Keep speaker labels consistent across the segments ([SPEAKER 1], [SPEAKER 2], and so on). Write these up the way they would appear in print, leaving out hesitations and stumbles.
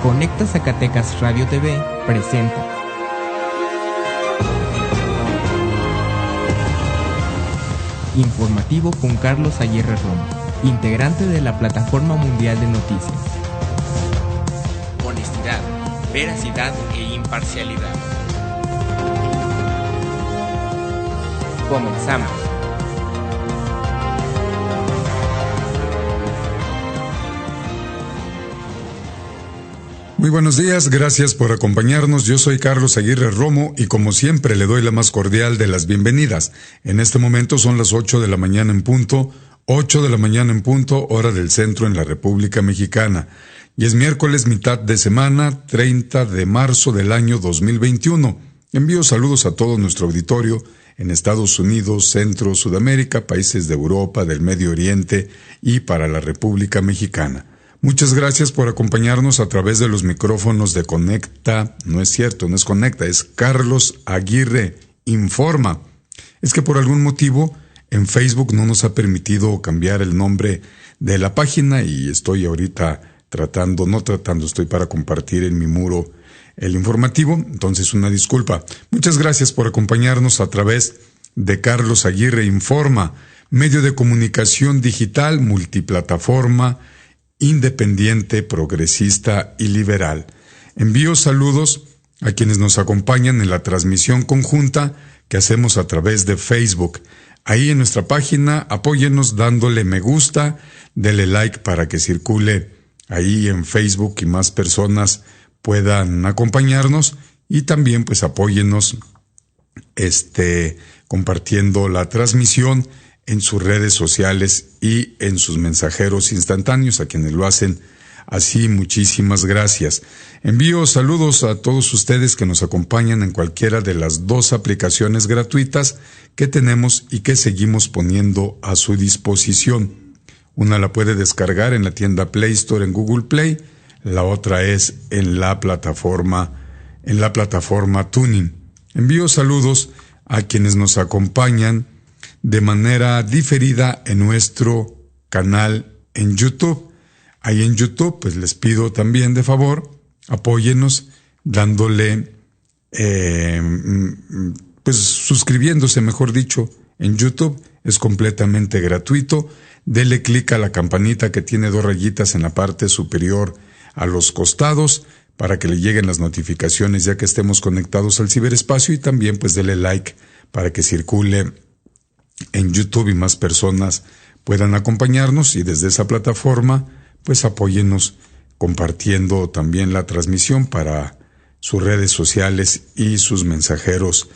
[SPEAKER 1] Conecta Zacatecas Radio TV presenta Informativo con Carlos Aguirre Romo, integrante de la Plataforma Mundial de Noticias. Honestidad, veracidad e imparcialidad. Comenzamos.
[SPEAKER 2] Muy buenos días, gracias por acompañarnos. Yo soy Carlos Aguirre Romo y como siempre le doy la más cordial de las bienvenidas. En este momento son las 8 de la mañana en punto, hora del centro en la República Mexicana. Y es miércoles, mitad de semana, 30 de marzo del año 2021. Envío saludos a todo nuestro auditorio en Estados Unidos, Centro, Sudamérica, países de Europa, del Medio Oriente y para la República Mexicana. Muchas gracias por acompañarnos a través de los micrófonos de Conecta. No es cierto, no es Conecta, es Carlos Aguirre Informa. Es que por algún motivo en Facebook no nos ha permitido cambiar el nombre de la página y estoy ahorita estoy para compartir en mi muro el informativo, entonces una disculpa. Muchas gracias por acompañarnos a través de Carlos Aguirre Informa, medio de comunicación digital, multiplataforma, independiente, progresista y liberal. Envío saludos a quienes nos acompañan en la transmisión conjunta que hacemos a través de Facebook. Ahí en nuestra página, apóyennos dándole me gusta, dele like para que circule ahí en Facebook y más personas puedan acompañarnos y también pues apóyennos compartiendo la transmisión en sus redes sociales y en sus mensajeros instantáneos, a quienes lo hacen así, muchísimas gracias. Envío saludos a todos ustedes que nos acompañan en cualquiera de las dos aplicaciones gratuitas que tenemos y que seguimos poniendo a su disposición. Una la puede descargar en la tienda Play Store en Google Play, la otra es en la plataforma Tuning. Envío saludos a quienes nos acompañan de manera diferida en nuestro canal en YouTube. Ahí en YouTube, pues les pido también de favor, apóyennos dándole, suscribiéndose, mejor dicho, en YouTube. Es completamente gratuito. Dele clic a la campanita que tiene 2 rayitas en la parte superior a los costados para que le lleguen las notificaciones ya que estemos conectados al ciberespacio y también pues dele like para que circule en YouTube y más personas puedan acompañarnos y desde esa plataforma pues apóyennos compartiendo también la transmisión para sus redes sociales y sus mensajeros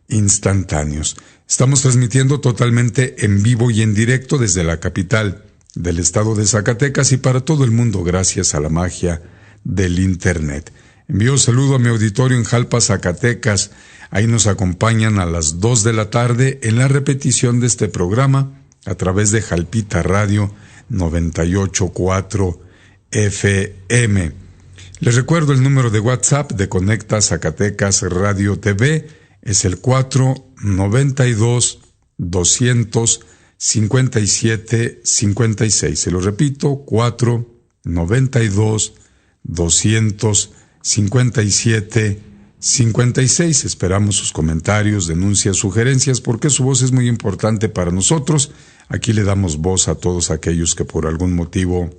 [SPEAKER 2] instantáneos. Estamos transmitiendo totalmente en vivo y en directo desde la capital del estado de Zacatecas y para todo el mundo gracias a la magia del Internet. Envío saludo a mi auditorio en Jalpa, Zacatecas. Ahí nos acompañan a las 2 de la tarde en la repetición de este programa a través de Jalpita Radio 98.4 FM. Les recuerdo el número de WhatsApp de Conecta Zacatecas Radio TV es el 492-257-56. Se lo repito, 492-257-56. Esperamos sus comentarios, denuncias, sugerencias, porque su voz es muy importante para nosotros. Aquí le damos voz a todos aquellos que por algún motivo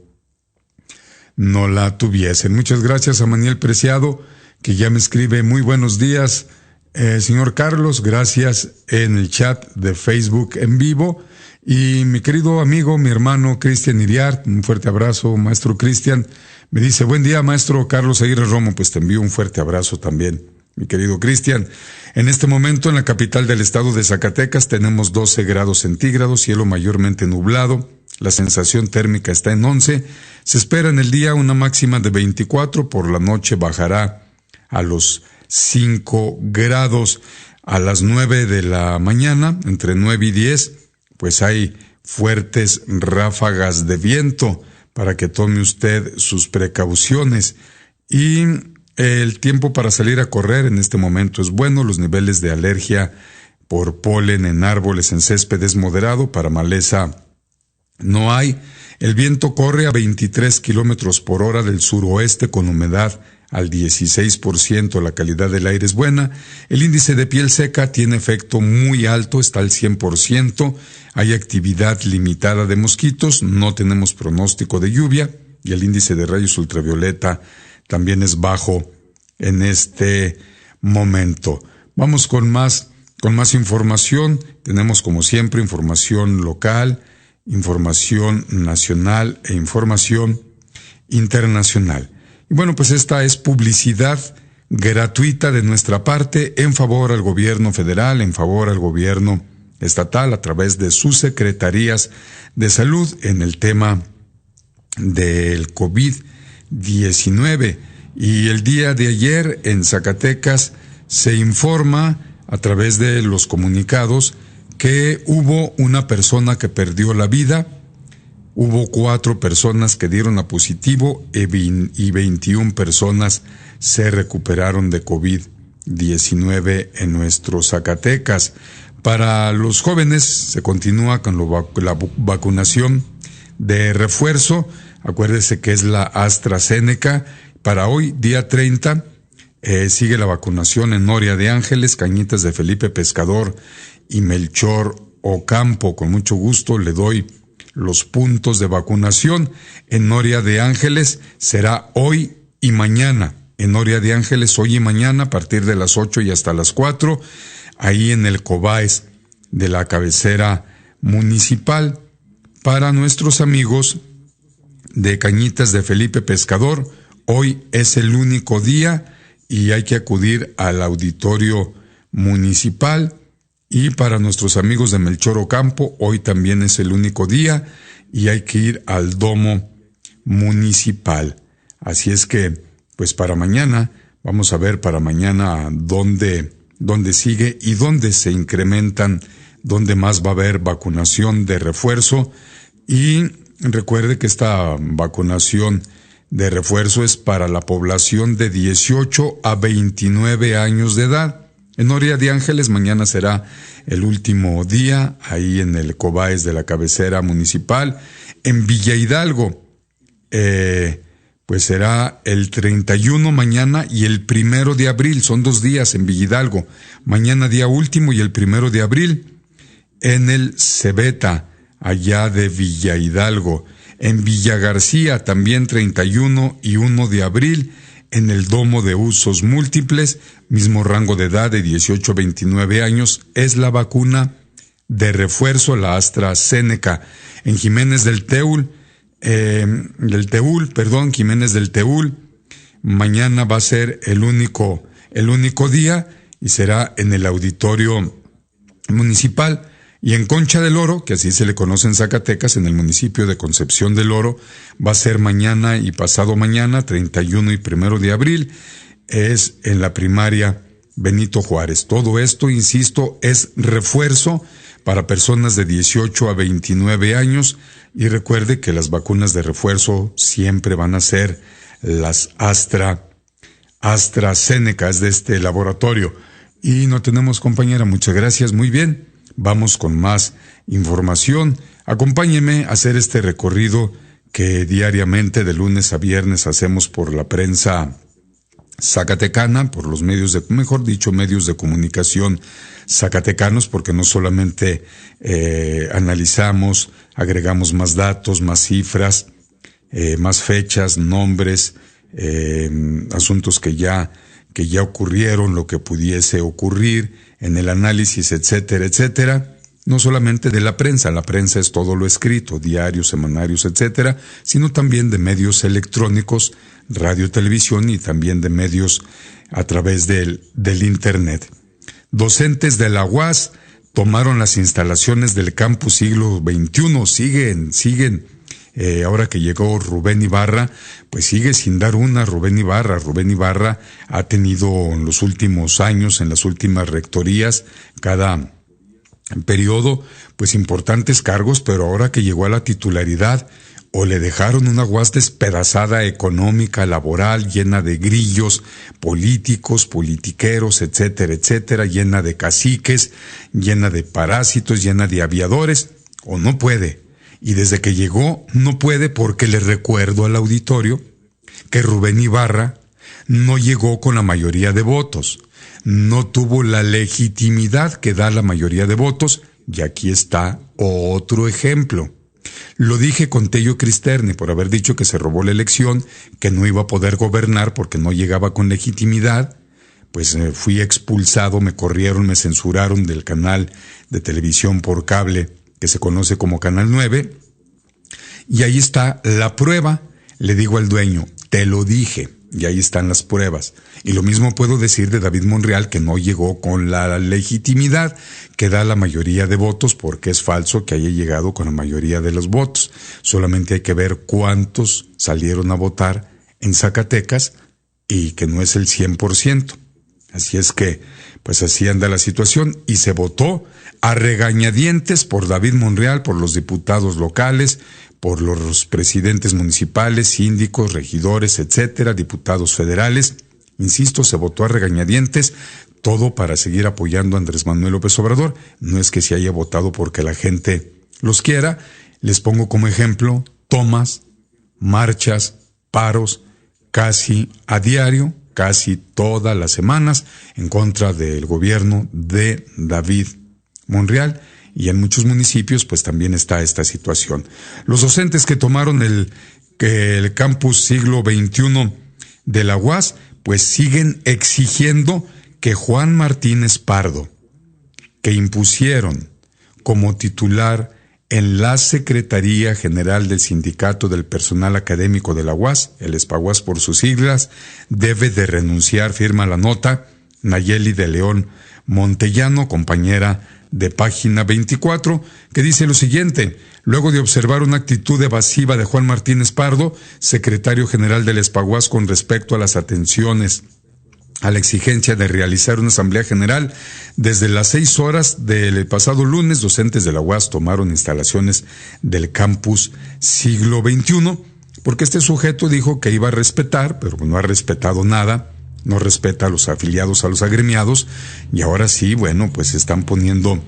[SPEAKER 2] no la tuviesen. Muchas gracias a Manuel Preciado, que ya me escribe muy buenos días, señor Carlos, gracias en el chat de Facebook en vivo. Y mi querido amigo, mi hermano Cristian Iriart, un fuerte abrazo, maestro Cristian. Me dice, buen día, maestro Carlos Aguirre Romo, pues te envío un fuerte abrazo también, mi querido Cristian. En este momento en la capital del estado de Zacatecas tenemos 12 grados centígrados, cielo mayormente nublado, la sensación térmica está en 11, se espera en el día una máxima de 24, por la noche bajará a los 5 grados, a las 9 de la mañana, entre 9 y 10, pues hay fuertes ráfagas de viento, para que tome usted sus precauciones. Y el tiempo para salir a correr en este momento es bueno. Los niveles de alergia por polen en árboles, en césped es moderado. Para maleza no hay. El viento corre a 23 kilómetros por hora del suroeste con humedad al 16%, la calidad del aire es buena. El índice de piel seca tiene efecto muy alto, está al 100%. Hay actividad limitada de mosquitos, no tenemos pronóstico de lluvia y el índice de rayos ultravioleta también es bajo en este momento. Vamos con más información. Tenemos como siempre información local, información nacional e información internacional. Y bueno, pues esta es publicidad gratuita de nuestra parte en favor al gobierno federal, en favor al gobierno estatal a través de sus secretarías de salud en el tema del COVID-19. Y el día de ayer en Zacatecas se informa a través de los comunicados que hubo una persona que perdió la vida, hubo 4 personas que dieron a positivo y 21 personas se recuperaron de COVID-19 en nuestro Zacatecas. Para los jóvenes se continúa con la vacunación de refuerzo. Acuérdese que es la AstraZeneca. Para hoy, día 30, sigue la vacunación en Noria de Ángeles, Cañitas de Felipe Pescador y Melchor Ocampo. Con mucho gusto le doy los puntos de vacunación. En Noria de Ángeles será hoy y mañana. En Noria de Ángeles hoy y mañana a partir de las 8 y hasta las 4, ahí en el Cobaes de la cabecera municipal. Para nuestros amigos de Cañitas de Felipe Pescador, hoy es el único día y hay que acudir al auditorio municipal. Y para nuestros amigos de Melchor Ocampo, hoy también es el único día y hay que ir al domo municipal. Así es que, pues para mañana, vamos a ver para mañana dónde sigue y dónde se incrementan, dónde más va a haber vacunación de refuerzo. Y recuerde que esta vacunación de refuerzo es para la población de 18 a 29 años de edad. En Noria de Ángeles mañana será el último día, ahí en el Cobaes de la cabecera municipal. En Villa Hidalgo, pues será el 31 mañana y el 1 de abril, son 2 días en Villa Hidalgo. Mañana día último y el 1 de abril en el Cebeta, allá de Villa Hidalgo. En Villa García también 31 y 1 de abril. En el Domo de Usos Múltiples, mismo rango de edad de 18 a 29 años, es la vacuna de refuerzo, la AstraZeneca. En Jiménez del Teúl, Jiménez del Teúl, mañana va a ser el único día y será en el auditorio municipal. Y en Concha del Oro, que así se le conoce en Zacatecas, en el municipio de Concepción del Oro, va a ser mañana y pasado mañana, 31 y 1 de abril, es en la primaria Benito Juárez. Todo esto, insisto, es refuerzo para personas de 18 a 29 años y recuerde que las vacunas de refuerzo siempre van a ser las AstraZeneca, es de este laboratorio. Y no tenemos compañera, muchas gracias, muy bien. Vamos con más información. Acompáñeme a hacer este recorrido que diariamente de lunes a viernes hacemos por la prensa zacatecana, por los medios de comunicación zacatecanos, porque no solamente analizamos, agregamos más datos, más cifras, más fechas, nombres, asuntos que ya ocurrieron, lo que pudiese ocurrir, en el análisis, etcétera, etcétera, no solamente de la prensa es todo lo escrito, diarios, semanarios, etcétera, sino también de medios electrónicos, radio, televisión y también de medios a través del Internet. Docentes de la UAS tomaron las instalaciones del campus siglo XXI, siguen. Ahora que llegó Rubén Ibarra, pues sigue sin dar una Rubén Ibarra. Rubén Ibarra ha tenido en los últimos años, en las últimas rectorías, cada periodo, pues importantes cargos, pero ahora que llegó a la titularidad, o le dejaron una UAS despedazada económica, laboral, llena de grillos políticos, politiqueros, etcétera, etcétera, llena de caciques, llena de parásitos, llena de aviadores, o no puede. y desde que llegó no puede, porque le recuerdo al auditorio que Rubén Ibarra no llegó con la mayoría de votos, no tuvo la legitimidad que da la mayoría de votos, y aquí está otro ejemplo. Lo dije con Tello Cristerne por haber dicho que se robó la elección, que no iba a poder gobernar porque no llegaba con legitimidad. Pues fui expulsado, me corrieron, me censuraron del canal de televisión por cable que se conoce como Canal 9. Y ahí está la prueba. Le digo al dueño, te lo dije, y ahí están las pruebas. Y lo mismo puedo decir de David Monreal, que no llegó con la legitimidad que da la mayoría de votos, porque es falso que haya llegado con la mayoría de los votos. Solamente hay que ver cuántos salieron a votar en Zacatecas y que no es el 100%. Así es que, pues así anda la situación, y se votó a regañadientes por David Monreal, por los diputados locales, por los presidentes municipales, síndicos, regidores, etcétera, diputados federales. Insisto, se votó a regañadientes, todo para seguir apoyando a Andrés Manuel López Obrador. No es que se haya votado porque la gente los quiera. Les pongo como ejemplo tomas, marchas, paros, casi a diario, casi todas las semanas, en contra del gobierno de David Monreal. Y en muchos municipios pues también está esta situación. Los docentes que tomaron el campus siglo XXI de la UAS pues siguen exigiendo que Juan Martínez Pardo, que impusieron como titular en la Secretaría General del Sindicato del Personal Académico de la UAS, el ESPAUAS por sus siglas, debe de renunciar, firma la nota Nayeli de León Montellano, compañera de Página 24, que dice lo siguiente: luego de observar una actitud evasiva de Juan Martínez Pardo, secretario general del ESPAUAS, con respecto a las atenciones a la exigencia de realizar una asamblea general, desde las 6 horas del pasado lunes, docentes de la UAS tomaron instalaciones del campus siglo XXI, porque este sujeto dijo que iba a respetar, pero no ha respetado nada. No respeta a los afiliados, a los agremiados, y ahora sí, bueno, pues se están poniendo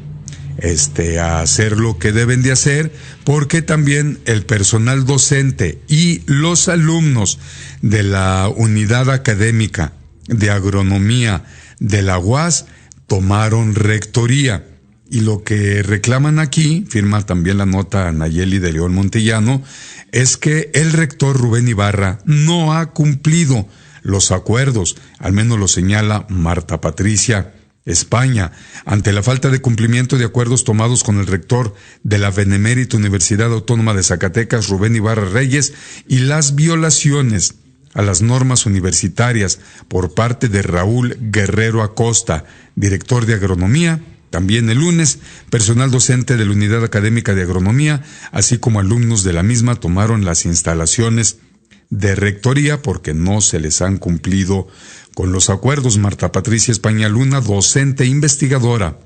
[SPEAKER 2] a hacer lo que deben de hacer, porque también el personal docente y los alumnos de la unidad académica de agronomía de la UAS tomaron rectoría. Y lo que reclaman aquí, firma también la nota Nayeli de León Montellano, es que el rector Rubén Ibarra no ha cumplido los acuerdos, al menos lo señala Marta Patricia España, ante la falta de cumplimiento de acuerdos tomados con el rector de la Benemérita Universidad Autónoma de Zacatecas, Rubén Ibarra Reyes, y las violaciones a las normas universitarias por parte de Raúl Guerrero Acosta, director de agronomía. También el lunes, personal docente de la Unidad Académica de Agronomía, así como alumnos de la misma, tomaron las instalaciones de rectoría porque no se les han cumplido con los acuerdos. Marta Patricia España Luna, docente investigadora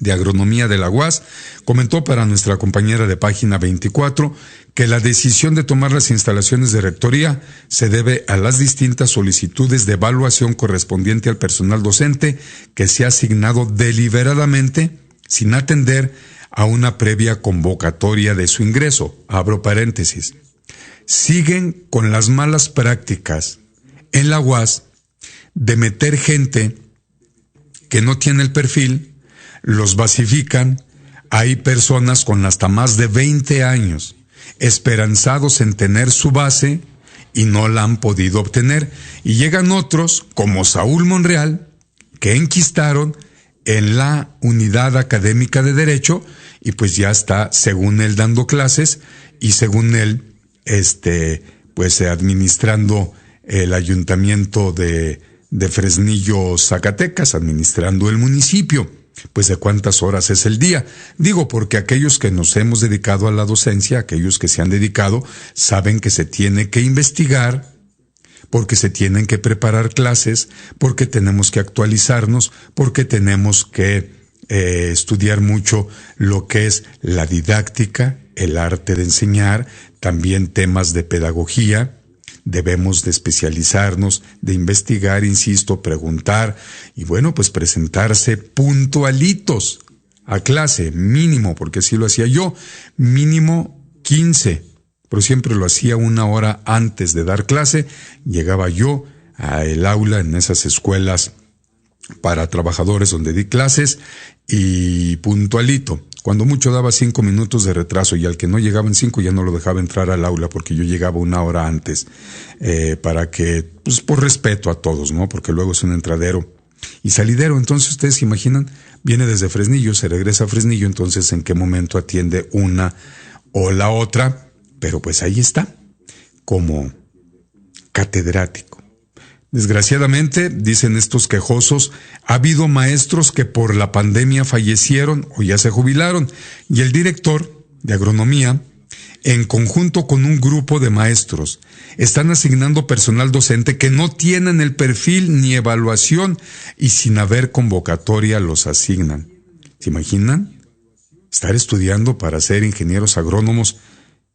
[SPEAKER 2] de agronomía de la UAS, comentó para nuestra compañera de Página 24 que la decisión de tomar las instalaciones de rectoría se debe a las distintas solicitudes de evaluación correspondiente al personal docente que se ha asignado deliberadamente sin atender a una previa convocatoria de su ingreso. Abro paréntesis. Siguen con las malas prácticas en la UAS de meter gente que no tiene el perfil, los basifican. Hay personas con hasta más de 20 años esperanzados en tener su base y no la han podido obtener. Y llegan otros, como Saúl Monreal, que enquistaron en la unidad académica de Derecho y pues ya está, según él, dando clases y según él, pues administrando el ayuntamiento de Fresnillo, Zacatecas, administrando el municipio. Pues de cuántas horas es el día. Digo, porque aquellos que nos hemos dedicado a la docencia, aquellos que se han dedicado, saben que se tiene que investigar, porque se tienen que preparar clases, porque tenemos que actualizarnos, porque tenemos que estudiar mucho lo que es la didáctica, el arte de enseñar, también temas de pedagogía. Debemos de especializarnos, de investigar, insisto, preguntar y bueno, pues presentarse puntualitos a clase, mínimo, porque así lo hacía yo, mínimo 8:15, pero siempre lo hacía 1 hora antes de dar clase. Llegaba yo al aula en esas escuelas para trabajadores donde di clases y puntualito. Cuando mucho daba 5 minutos de retraso y al que no llegaba en 5 ya no lo dejaba entrar al aula porque yo llegaba 1 hora antes, para que, pues por respeto a todos, ¿no? Porque luego es un entradero y salidero. Entonces ustedes se imaginan, viene desde Fresnillo, se regresa a Fresnillo, entonces en qué momento atiende una o la otra, pero pues ahí está, como catedrático. Desgraciadamente, dicen estos quejosos, ha habido maestros que por la pandemia fallecieron o ya se jubilaron, y el director de agronomía, en conjunto con un grupo de maestros, están asignando personal docente que no tienen el perfil ni evaluación y sin haber convocatoria los asignan. ¿Se imaginan? Estar estudiando para ser ingenieros agrónomos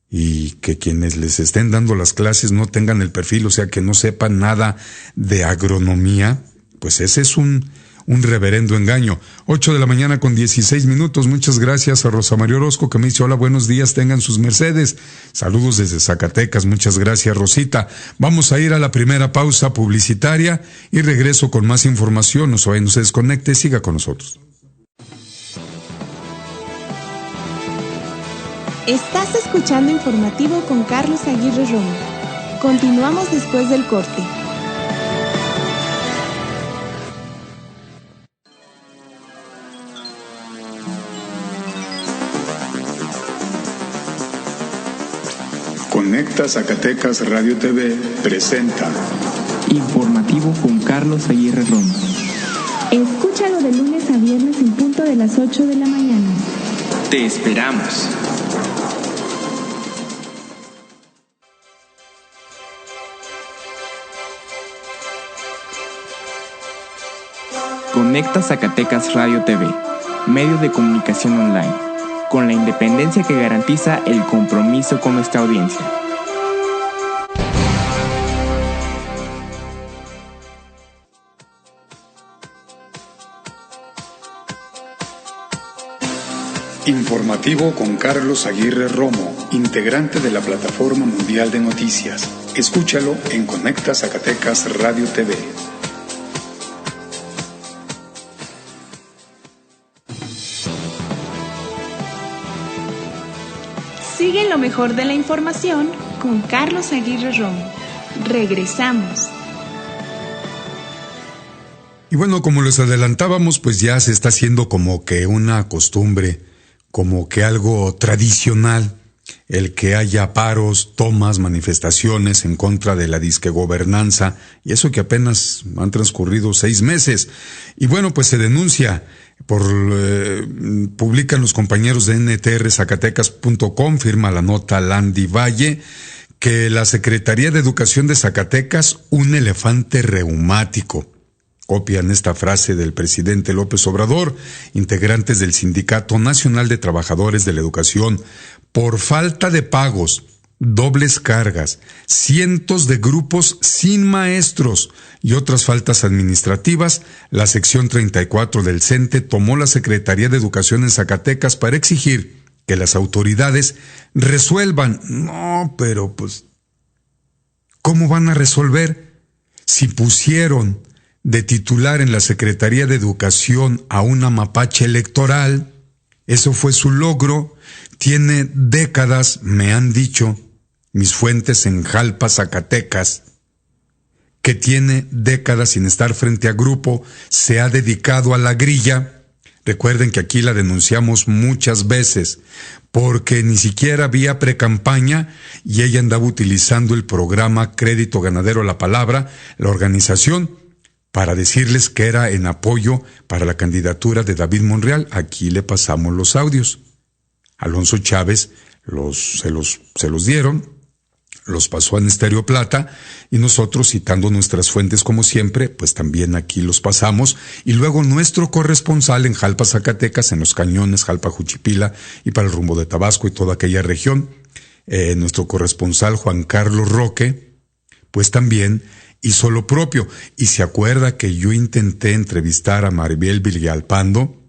[SPEAKER 2] y que quienes les estén dando las clases no tengan el perfil, o sea, que no sepan nada de agronomía. Pues ese es un reverendo engaño. 8:16 a.m. Muchas gracias a Rosa María Orozco, que me dice: hola, buenos días, tengan sus mercedes. Saludos desde Zacatecas. Muchas gracias, Rosita. Vamos a ir a la primera pausa publicitaria y regreso con más información. No se desconecte, siga con nosotros.
[SPEAKER 3] Estás escuchando Informativo con Carlos Aguirre Romo. Continuamos después del corte.
[SPEAKER 2] Conecta Zacatecas Radio TV presenta
[SPEAKER 1] Informativo con Carlos Aguirre Romo.
[SPEAKER 3] Escúchalo de lunes a viernes en punto de las 8 de la mañana.
[SPEAKER 1] Te esperamos. Conecta Zacatecas Radio TV, medio de comunicación online, con la independencia que garantiza el compromiso con nuestra audiencia.
[SPEAKER 2] Informativo con Carlos Aguirre Romo, integrante de la Plataforma Mundial de Noticias. Escúchalo en Conecta Zacatecas Radio TV.
[SPEAKER 3] Sigue lo mejor de la información con Carlos Aguirre Romo. Regresamos.
[SPEAKER 2] Y bueno, como les adelantábamos, pues ya se está haciendo como que una costumbre, como que algo tradicional, el que haya paros, tomas, manifestaciones en contra de la disque gobernanza, y eso que apenas han transcurrido 6 meses. Y bueno, pues se denuncia publican los compañeros de ntrzacatecas.com, firma la nota Landy Valle, que la Secretaría de Educación de Zacatecas, un elefante reumático. Copian esta frase del presidente López Obrador, integrantes del Sindicato Nacional de Trabajadores de la Educación, por falta de pagos, dobles cargas, cientos de grupos sin maestros y otras faltas administrativas. La sección 34 del CENTE tomó la Secretaría de Educación en Zacatecas para exigir que las autoridades resuelvan. No, pero pues, ¿cómo van a resolver si pusieron de titular en la Secretaría de Educación a una mapache electoral? Eso fue su logro. Tiene décadas, me han dicho mis fuentes en Jalpa, Zacatecas, que tiene décadas sin estar frente a grupo, se ha dedicado a la grilla. Recuerden que aquí la denunciamos muchas veces, porque ni siquiera había precampaña y ella andaba utilizando el programa Crédito Ganadero La Palabra, la organización, para decirles que era en apoyo para la candidatura de David Monreal. Aquí le pasamos los audios. Alonso Chávez se los dieron, los pasó en Estéreo Plata, y nosotros, citando nuestras fuentes como siempre, pues también aquí los pasamos. Y luego nuestro corresponsal en Jalpa, Zacatecas, en Los Cañones, Jalpa, Juchipila y para el rumbo de Tabasco y toda aquella región, nuestro corresponsal Juan Carlos Roque, pues también hizo lo propio. Y se acuerda que yo intenté entrevistar a Maribel Villalpando,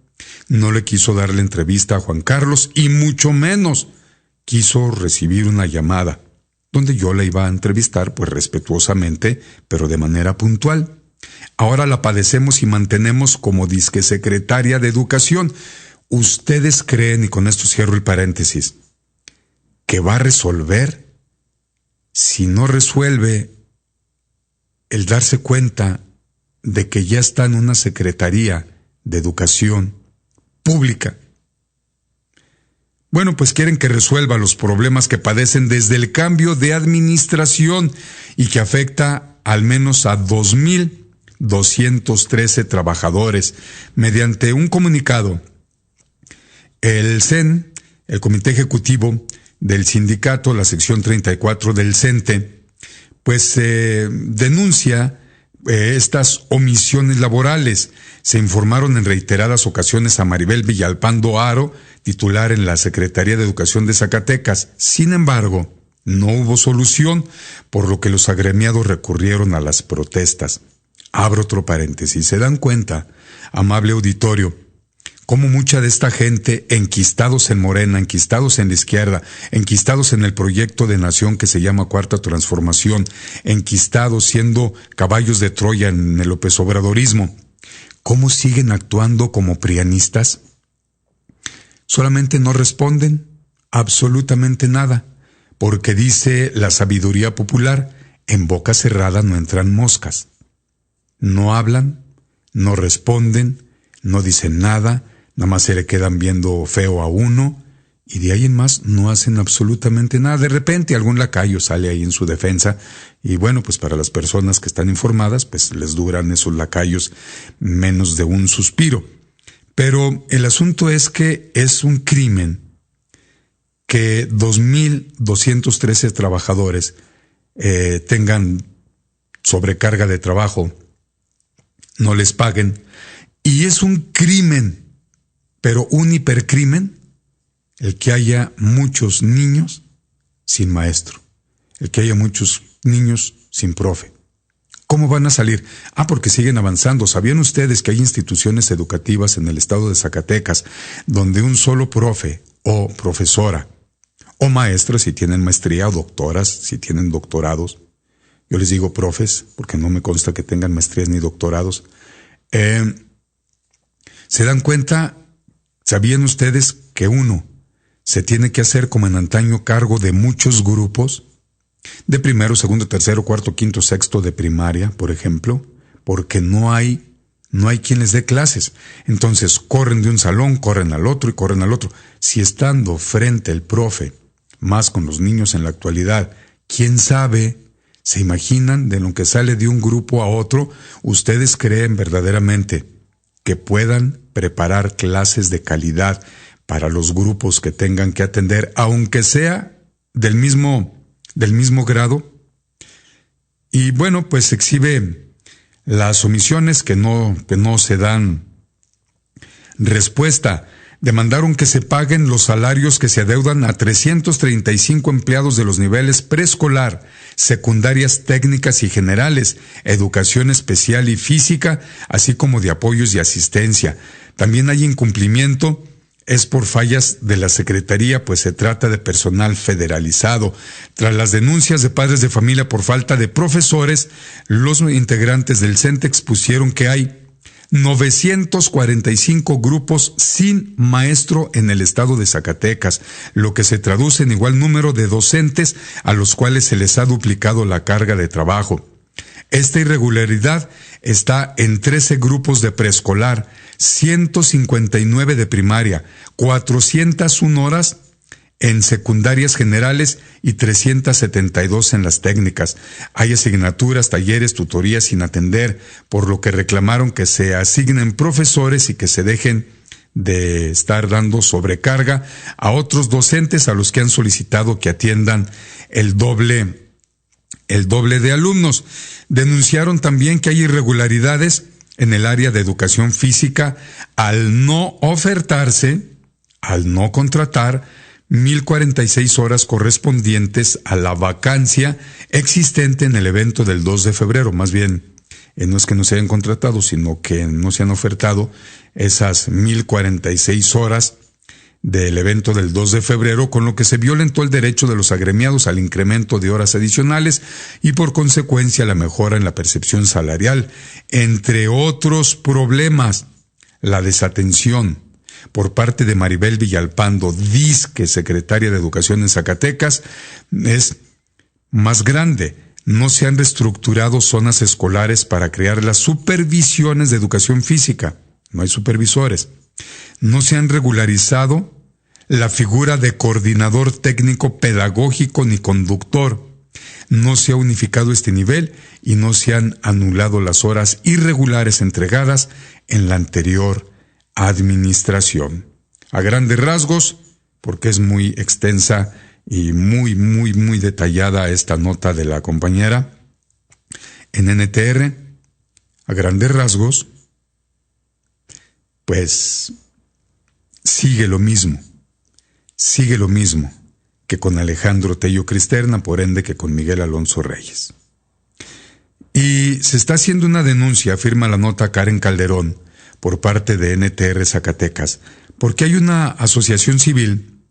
[SPEAKER 2] no le quiso dar la entrevista a Juan Carlos, y mucho menos quiso recibir una llamada, donde yo la iba a entrevistar, pues respetuosamente, pero de manera puntual. Ahora la padecemos y mantenemos como disque secretaria de Educación. ¿Ustedes creen, y con esto cierro el paréntesis, que va a resolver? Si no resuelve el darse cuenta de que ya está en una Secretaría de Educación Pública. Bueno, pues quieren que resuelva los problemas que padecen desde el cambio de administración y que afecta al menos a 2,213 trabajadores. Mediante un comunicado, el CEN, el Comité Ejecutivo del Sindicato, la sección 34 del CENTE, pues denuncia estas omisiones laborales. Se informaron en reiteradas ocasiones a Maribel Villalpando Haro, titular en la Secretaría de Educación de Zacatecas. Sin embargo, no hubo solución, por lo que los agremiados recurrieron a las protestas. Abro otro paréntesis. ¿Se dan cuenta, amable auditorio, cómo mucha de esta gente, enquistados en Morena, enquistados en la izquierda, enquistados en el proyecto de nación que se llama Cuarta Transformación, enquistados siendo caballos de Troya en el López Obradorismo, cómo siguen actuando como prianistas? Solamente no responden absolutamente nada, porque dice la sabiduría popular, en boca cerrada no entran moscas. No hablan, no responden, no dicen nada, nada más se le quedan viendo feo a uno, y de ahí en más no hacen absolutamente nada. De repente algún lacayo sale ahí en su defensa, y bueno, pues para las personas que están informadas, pues les duran esos lacayos menos de un suspiro. Pero el asunto es que es un crimen que 2,213 trabajadores tengan sobrecarga de trabajo, no les paguen, y es un crimen, pero un hipercrimen, el que haya muchos niños sin maestro, el que haya muchos niños sin profe. ¿Cómo van a salir? Porque siguen avanzando. ¿Sabían ustedes que hay instituciones educativas en el estado de Zacatecas donde un solo profe o profesora o maestra, si tienen maestría, o doctoras, si tienen doctorados? Yo les digo profes porque no me consta que tengan maestrías ni doctorados. ¿Se dan cuenta? ¿Sabían ustedes que uno se tiene que hacer como en antaño cargo de muchos grupos? De primero, segundo, tercero, cuarto, quinto, sexto de primaria, por ejemplo, porque no hay quien les dé clases. Entonces corren de un salón, corren al otro y corren al otro. Si estando frente el profe, más con los niños en la actualidad, ¿quién sabe? ¿Se imaginan de lo que sale de un grupo a otro? ¿Ustedes creen verdaderamente que puedan preparar clases de calidad para los grupos que tengan que atender, aunque sea del mismo grado? Y bueno, pues exhibe las omisiones que no se dan respuesta. Demandaron que se paguen los salarios que se adeudan a 335 empleados de los niveles preescolar, secundarias técnicas y generales, educación especial y física, así como de apoyos y asistencia. También hay incumplimiento. Es por fallas de la Secretaría, pues se trata de personal federalizado. Tras las denuncias de padres de familia por falta de profesores, los integrantes del CENTE expusieron que hay 945 grupos sin maestro en el estado de Zacatecas, lo que se traduce en igual número de docentes a los cuales se les ha duplicado la carga de trabajo. Esta irregularidad está en 13 grupos de preescolar, 159 de primaria, 401 horas en secundarias generales y 372 en las técnicas. Hay asignaturas, talleres, tutorías sin atender, por lo que reclamaron que se asignen profesores y que se dejen de estar dando sobrecarga a otros docentes a los que han solicitado que atiendan el doble de alumnos. Denunciaron también que hay irregularidades en el área de educación física al no ofertarse, al no contratar 1,046 horas correspondientes a la vacancia existente en el evento del 2 de febrero. Más bien, no es que no se hayan contratado, sino que no se han ofertado esas 1,046 horas del evento del 2 de febrero, con lo que se violentó el derecho de los agremiados al incremento de horas adicionales y por consecuencia la mejora en la percepción salarial, entre otros problemas. La desatención por parte de Maribel Villalpando, disque secretaria de Educación en Zacatecas, es más grande. No se han reestructurado zonas escolares para crear las supervisiones de educación física. No hay supervisores. No se han regularizado la figura de coordinador técnico pedagógico ni conductor. No se ha unificado este nivel y no se han anulado las horas irregulares entregadas en la anterior administración. A grandes rasgos, porque es muy extensa y muy detallada esta nota de la compañera en NTR, a grandes rasgos, pues sigue lo mismo que con Alejandro Tello Cristerna, por ende que con Miguel Alonso Reyes. Y se está haciendo una denuncia, afirma la nota Karen Calderón, por parte de NTR Zacatecas, porque hay una asociación civil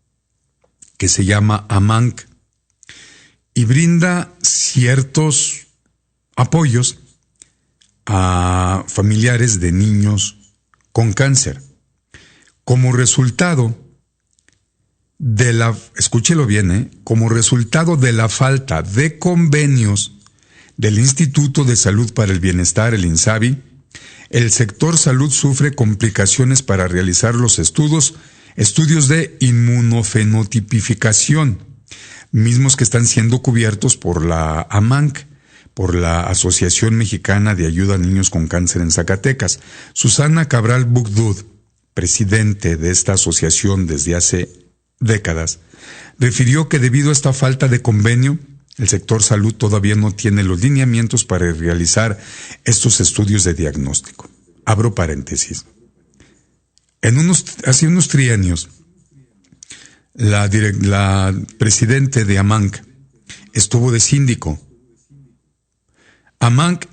[SPEAKER 2] que se llama AMANC y brinda ciertos apoyos a familiares de niños con cáncer. Como resultado de escúchelo bien, como resultado de la falta de convenios del Instituto de Salud para el Bienestar, el INSABI, el sector salud sufre complicaciones para realizar los estudios de inmunofenotipificación, mismos que están siendo cubiertos por la AMANC, por la Asociación Mexicana de Ayuda a Niños con Cáncer en Zacatecas. Susana Cabral Bugdud, presidente de esta asociación desde hace décadas, refirió que debido a esta falta de convenio, el sector salud todavía no tiene los lineamientos para realizar estos estudios de diagnóstico. Abro paréntesis. Hace unos trienios, la presidente de AMANC estuvo de síndico. AMANC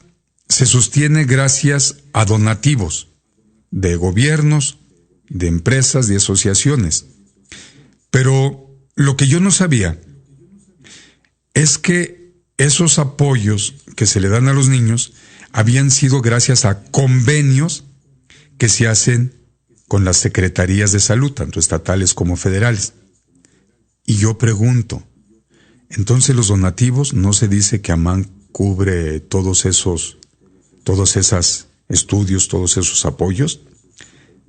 [SPEAKER 2] se sostiene gracias a donativos de gobiernos, de empresas, de asociaciones. Pero lo que yo no sabía es que esos apoyos que se le dan a los niños habían sido gracias a convenios que se hacen con las secretarías de salud, tanto estatales como federales. Y yo pregunto, entonces los donativos, ¿no se dice que AMANC cubre todos esos estudios, todos esos apoyos?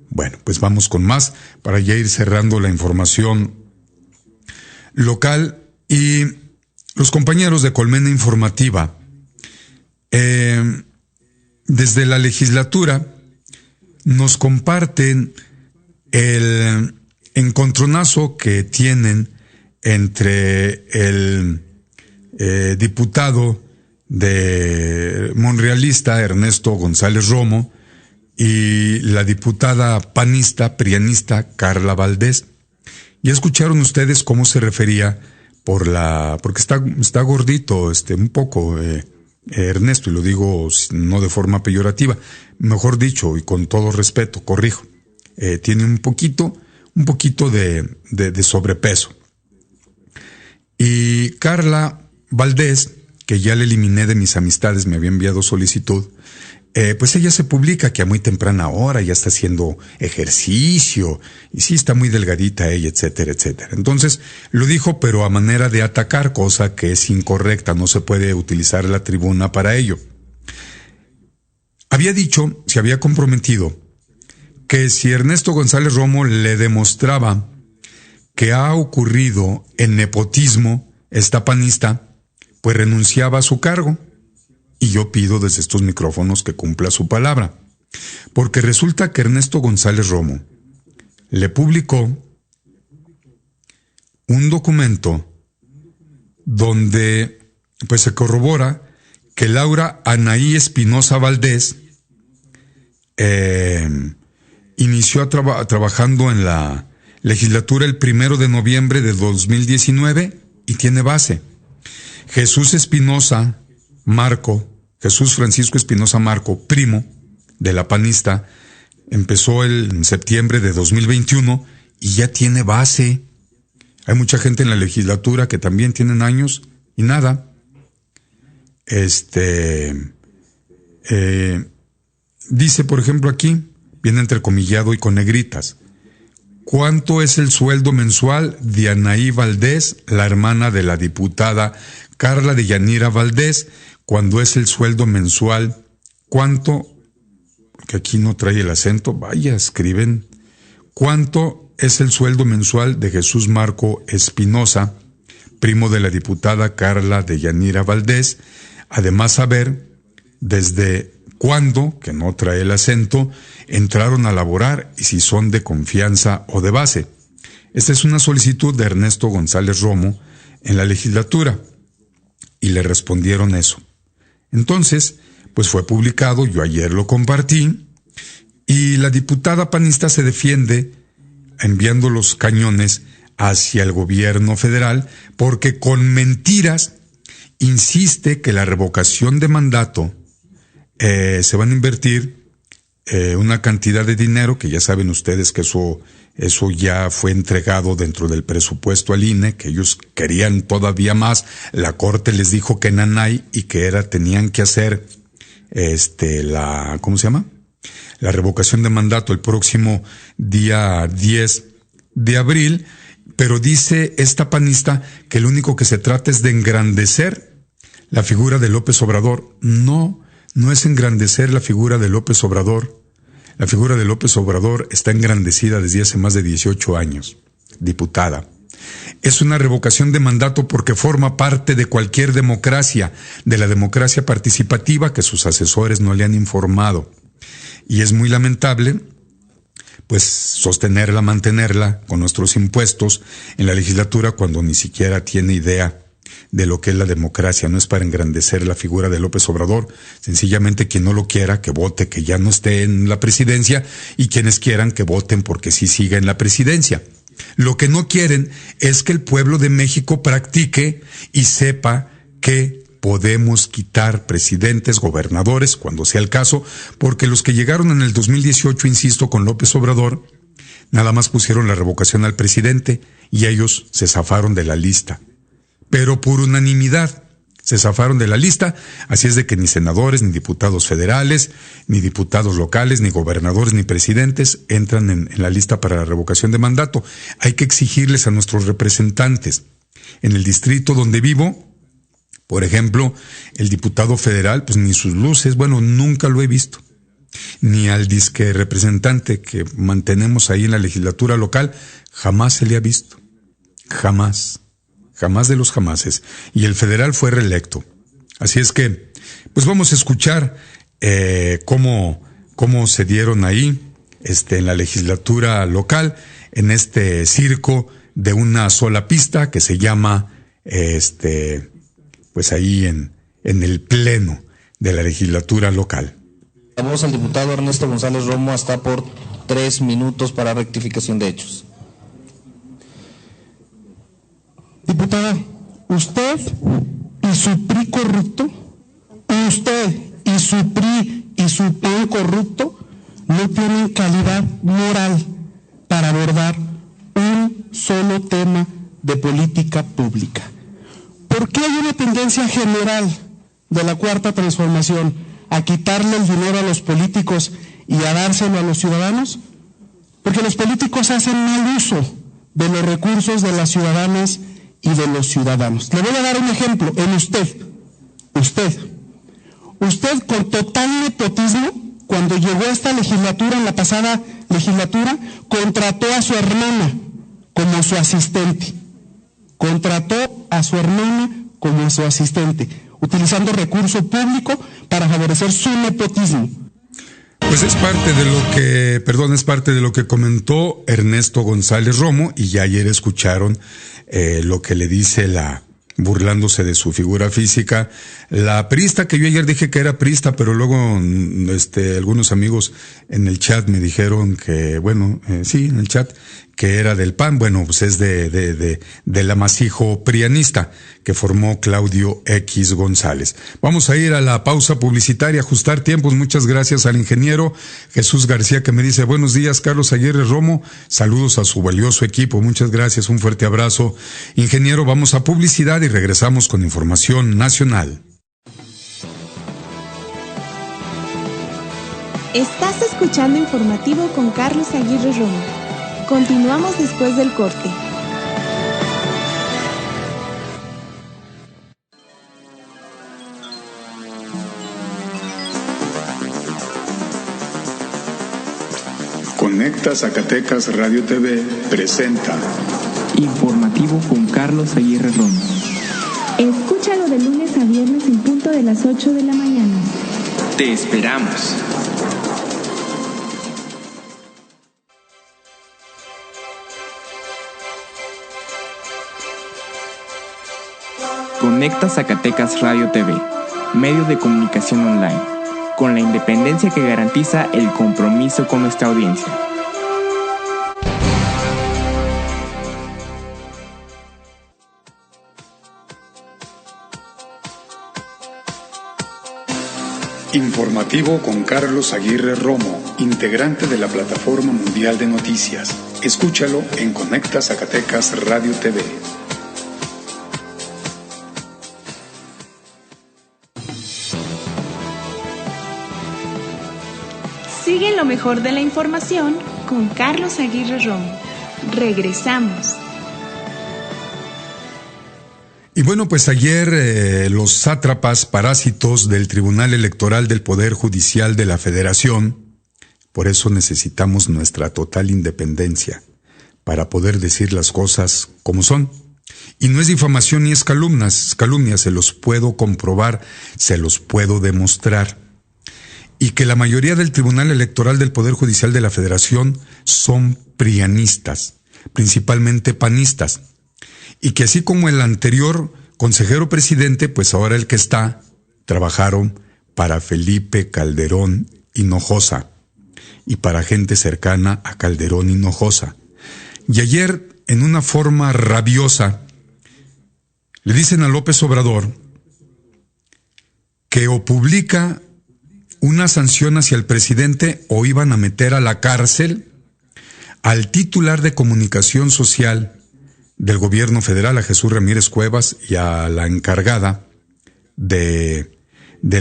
[SPEAKER 2] Bueno, pues vamos con más para ya ir cerrando la información local. Y los compañeros de Colmena Informativa, desde la legislatura, nos comparten el encontronazo que tienen entre el diputado de monrealista Ernesto González Romo y la diputada prianista Carla Valdés. Ya escucharon ustedes cómo se refería porque está gordito, un poco, Ernesto, y lo digo no de forma peyorativa, mejor dicho, y con todo respeto, corrijo, tiene un poquito de sobrepeso. Y Carla Valdés, que ya le eliminé de mis amistades, me había enviado solicitud, pues ella se publica que a muy temprana hora ya está haciendo ejercicio, y sí está muy delgadita ella, etcétera, etcétera. Entonces, lo dijo, pero a manera de atacar, cosa que es incorrecta, no se puede utilizar la tribuna para ello. Había dicho, se había comprometido, que si Ernesto González Romo le demostraba que ha ocurrido el nepotismo, esta panista, pues renunciaba a su cargo. Y yo pido desde estos micrófonos que cumpla su palabra, porque resulta que Ernesto González Romo le publicó un documento donde pues se corrobora que Laura Anaí Espinosa Valdés inició trabajando en la legislatura el 1 de noviembre de 2019 y tiene base. Jesús Francisco Espinosa Marco, primo de la panista, empezó en septiembre de 2021 y ya tiene base. Hay mucha gente en la legislatura que también tienen años y nada. Dice, por ejemplo, aquí, viene entrecomillado y con negritas: ¿cuánto es el sueldo mensual de Anaí Valdés, la hermana de la diputada Carla de Yanira Valdés? Cuando es el sueldo mensual, ¿cuánto? Que aquí no trae el acento, vaya, escriben. ¿Cuánto es el sueldo mensual de Jesús Marco Espinosa, primo de la diputada Carla de Yanira Valdés? Además, saber desde cuándo, que no trae el acento, entraron a laborar y si son de confianza o de base. Esta es una solicitud de Ernesto González Romo en la legislatura y le respondieron eso. Entonces, pues fue publicado, yo ayer lo compartí, y la diputada panista se defiende enviando los cañones hacia el gobierno federal porque con mentiras insiste que la revocación de mandato se van a invertir una cantidad de dinero, que ya saben ustedes que eso ya fue entregado dentro del presupuesto al INE, que ellos querían todavía más. La Corte les dijo que nanay y que tenían que hacer ¿cómo se llama? La revocación de mandato el próximo día 10 de abril, pero dice esta panista que lo único que se trata es de engrandecer la figura de López Obrador. No es engrandecer la figura de López Obrador. La figura de López Obrador está engrandecida desde hace más de 18 años, diputada. Es una revocación de mandato porque forma parte de cualquier democracia, de la democracia participativa que sus asesores no le han informado. Y es muy lamentable, pues, sostenerla, mantenerla con nuestros impuestos en la legislatura cuando ni siquiera tiene idea de lo que es la democracia. No es para engrandecer la figura de López Obrador. Sencillamente quien no lo quiera, que vote que ya no esté en la presidencia, y quienes quieran que voten porque sí siga en la presidencia. Lo que no quieren es que el pueblo de México practique y sepa que podemos quitar presidentes, gobernadores, cuando sea el caso, porque los que llegaron en el 2018, insisto, con López Obrador, nada más pusieron la revocación al presidente y ellos se zafaron de la lista. Pero por unanimidad se zafaron de la lista, así es de que ni senadores, ni diputados federales, ni diputados locales, ni gobernadores, ni presidentes entran en la lista para la revocación de mandato. Hay que exigirles a nuestros representantes. En el distrito donde vivo, por ejemplo, el diputado federal, pues ni sus luces, bueno, nunca lo he visto. Ni al disque representante que mantenemos ahí en la legislatura local, jamás se le ha visto. Jamás de los jamases. Y el federal fue reelecto. Así es que, pues vamos a escuchar cómo se dieron ahí, en la legislatura local, en este circo de una sola pista que se llama, pues ahí en el pleno de la legislatura local.
[SPEAKER 4] La voz al diputado Ernesto González Romo está por 3 minutos para rectificación de hechos.
[SPEAKER 5] Diputada, usted y su PRI corrupto, usted y su PRI y su PAN corrupto no tienen calidad moral para abordar un solo tema de política pública. ¿Por qué hay una tendencia general de la Cuarta Transformación a quitarle el dinero a los políticos y a dárselo a los ciudadanos? Porque los políticos hacen mal uso de los recursos de las ciudadanas y de los ciudadanos. Le voy a dar un ejemplo en usted con total nepotismo, cuando llegó a esta legislatura, en la pasada legislatura, contrató a su hermana como su asistente. Utilizando recurso público para favorecer su nepotismo.
[SPEAKER 2] Pues es parte de lo que comentó Ernesto González Romo, y ya ayer escucharon lo que le dice burlándose de su figura física, la priista, que yo ayer dije que era priista, pero luego algunos amigos en el chat me dijeron que, sí, en el chat, que era del PAN, bueno, pues es del amasijo prianista que formó Claudio X González. Vamos a ir a la pausa publicitaria, ajustar tiempos. Muchas gracias al ingeniero Jesús García, que me dice: buenos días, Carlos Aguirre Romo, saludos a su valioso equipo. Muchas gracias, un fuerte abrazo. Ingeniero, vamos a publicidad y regresamos con información nacional.
[SPEAKER 3] Estás escuchando Informativo con Carlos Aguirre Romo. Continuamos después del corte.
[SPEAKER 2] Conecta Zacatecas Radio TV presenta
[SPEAKER 1] Informativo con Carlos Aguirre Romo.
[SPEAKER 3] Escúchalo de lunes a viernes en punto de las 8 de la mañana.
[SPEAKER 1] Te esperamos. Conecta Zacatecas Radio TV, medio de comunicación online, con la independencia que garantiza el compromiso con nuestra audiencia.
[SPEAKER 2] Informativo con Carlos Aguirre Romo, integrante de la Plataforma Mundial de Noticias. Escúchalo en Conecta Zacatecas Radio TV.
[SPEAKER 3] Sigue lo mejor de la información con Carlos Aguirre Romo. Regresamos.
[SPEAKER 2] Y bueno, pues ayer los sátrapas parásitos del Tribunal Electoral del Poder Judicial de la Federación, por eso necesitamos nuestra total independencia para poder decir las cosas como son. Y no es difamación ni es calumnia, se los puedo comprobar, se los puedo demostrar. Y que la mayoría del Tribunal Electoral del Poder Judicial de la Federación son prianistas, principalmente panistas. Y que así como el anterior consejero presidente, pues ahora el que está, trabajaron para Felipe Calderón Hinojosa y para gente cercana a Calderón Hinojosa. Y ayer, en una forma rabiosa, le dicen a López Obrador que o publica una sanción hacia el presidente o iban a meter a la cárcel al titular de comunicación social del gobierno federal, a Jesús Ramírez Cuevas, y a la encargada del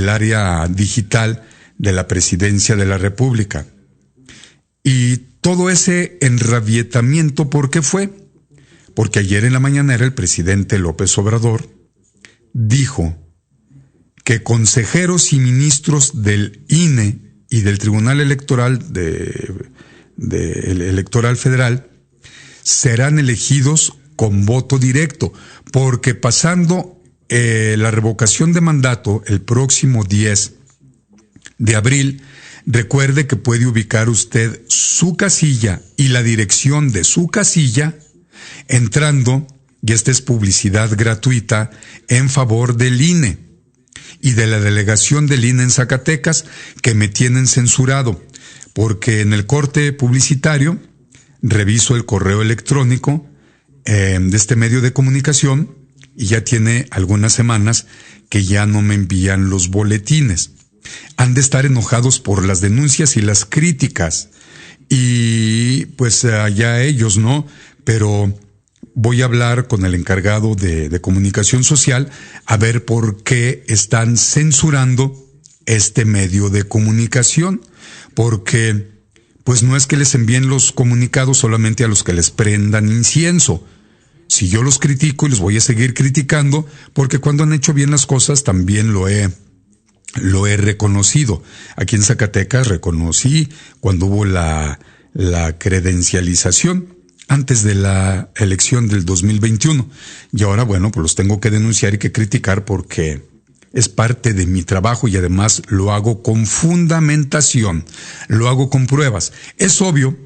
[SPEAKER 2] área digital de la Presidencia de la República. Y todo ese enrabietamiento, ¿por qué fue? Porque ayer en la mañanera el presidente López Obrador dijo que consejeros y ministros del INE y del Tribunal Electoral Electoral Federal serán elegidos con voto directo, porque pasando la revocación de mandato el próximo 10 de abril, recuerde que puede ubicar usted su casilla y la dirección de su casilla entrando, y esta es publicidad gratuita, en favor del INE y de la delegación del INE en Zacatecas, que me tienen censurado, porque en el corte publicitario reviso el correo electrónico de este medio de comunicación y ya tiene algunas semanas que ya no me envían los boletines. Han de estar enojados por las denuncias y las críticas, y pues allá ellos, ¿no? Pero voy a hablar con el encargado de comunicación social a ver por qué están censurando este medio de comunicación, porque pues no es que les envíen los comunicados solamente a los que les prendan incienso. Si yo los critico y los voy a seguir criticando, porque cuando han hecho bien las cosas también lo he reconocido. Aquí en Zacatecas reconocí cuando hubo la credencialización antes de la elección del 2021. Y ahora, bueno, pues los tengo que denunciar y que criticar porque es parte de mi trabajo y además lo hago con fundamentación, lo hago con pruebas. Es obvio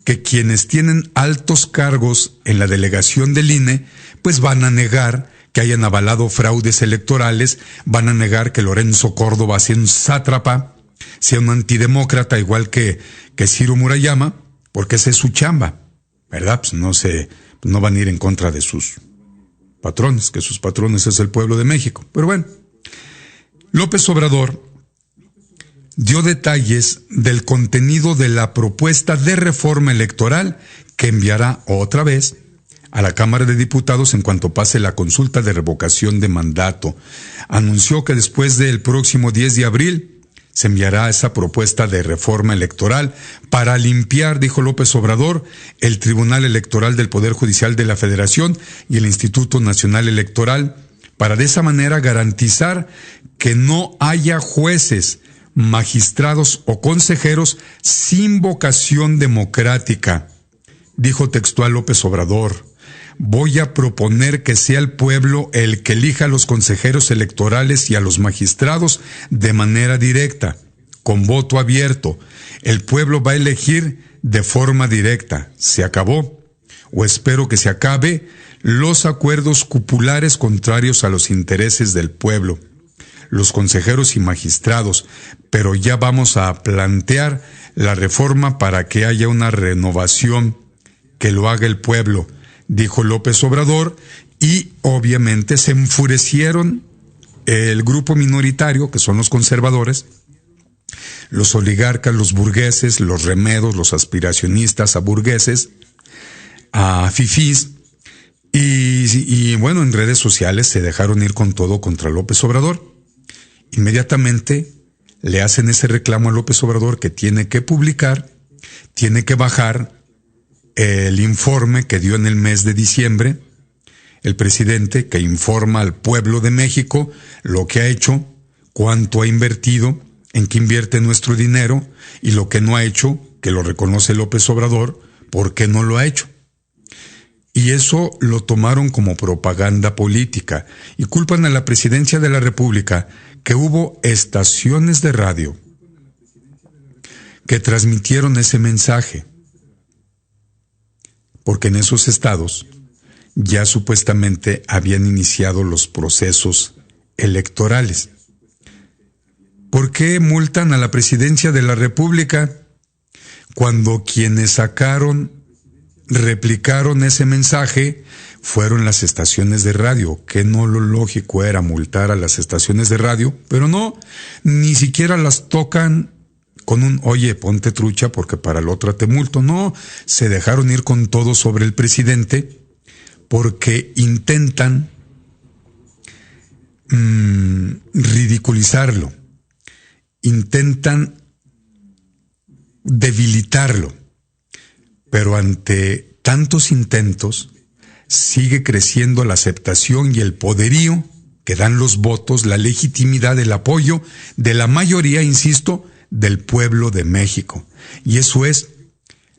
[SPEAKER 2] que quienes tienen altos cargos en la delegación del INE, pues van a negar que hayan avalado fraudes electorales, van a negar que Lorenzo Córdoba sea un sátrapa, sea un antidemócrata igual que Ciro Murayama, porque esa es su chamba. ¿verdad? Pues no van a ir en contra de sus patrones, que sus patrones es el pueblo de México. Pero bueno, López Obrador dio detalles del contenido de la propuesta de reforma electoral que enviará otra vez a la Cámara de Diputados en cuanto pase la consulta de revocación de mandato. Anunció que después del próximo 10 de abril se enviará esa propuesta de reforma electoral para limpiar, dijo López Obrador, el Tribunal Electoral del Poder Judicial de la Federación y el Instituto Nacional Electoral, para de esa manera garantizar que no haya jueces, magistrados o consejeros sin vocación democrática. Dijo textual López Obrador: voy a proponer que sea el pueblo el que elija a los consejeros electorales y a los magistrados de manera directa, con voto abierto. El pueblo va a elegir de forma directa. Se acabó, o espero que se acabe, los acuerdos cupulares contrarios a los intereses del pueblo, los consejeros y magistrados, pero ya vamos a plantear la reforma para que haya una renovación, que lo haga el pueblo, dijo López Obrador, y obviamente se enfurecieron el grupo minoritario, que son los conservadores, los oligarcas, los burgueses, los remedos, los aspiracionistas a burgueses, a fifís, y bueno, en redes sociales se dejaron ir con todo contra López Obrador. Inmediatamente le hacen ese reclamo a López Obrador que tiene que publicar, tiene que bajar el informe que dio en el mes de diciembre el presidente, que informa al pueblo de México lo que ha hecho, cuánto ha invertido, en qué invierte nuestro dinero, y lo que no ha hecho, que lo reconoce López Obrador, por qué no lo ha hecho. Y eso lo tomaron como propaganda política y culpan a la presidencia de la República que hubo estaciones de radio que transmitieron ese mensaje, porque en esos estados ya supuestamente habían iniciado los procesos electorales. ¿Por qué multan a la presidencia de la República cuando quienes replicaron ese mensaje fueron las estaciones de radio? Que no, lo lógico era multar a las estaciones de radio, pero no, ni siquiera las tocan con un oye, ponte trucha porque para la otra te multo. No, se dejaron ir con todo sobre el presidente porque intentan ridiculizarlo, intentan debilitarlo, pero ante tantos intentos sigue creciendo la aceptación y el poderío que dan los votos, la legitimidad, el apoyo de la mayoría, insisto, del pueblo de México. Y eso es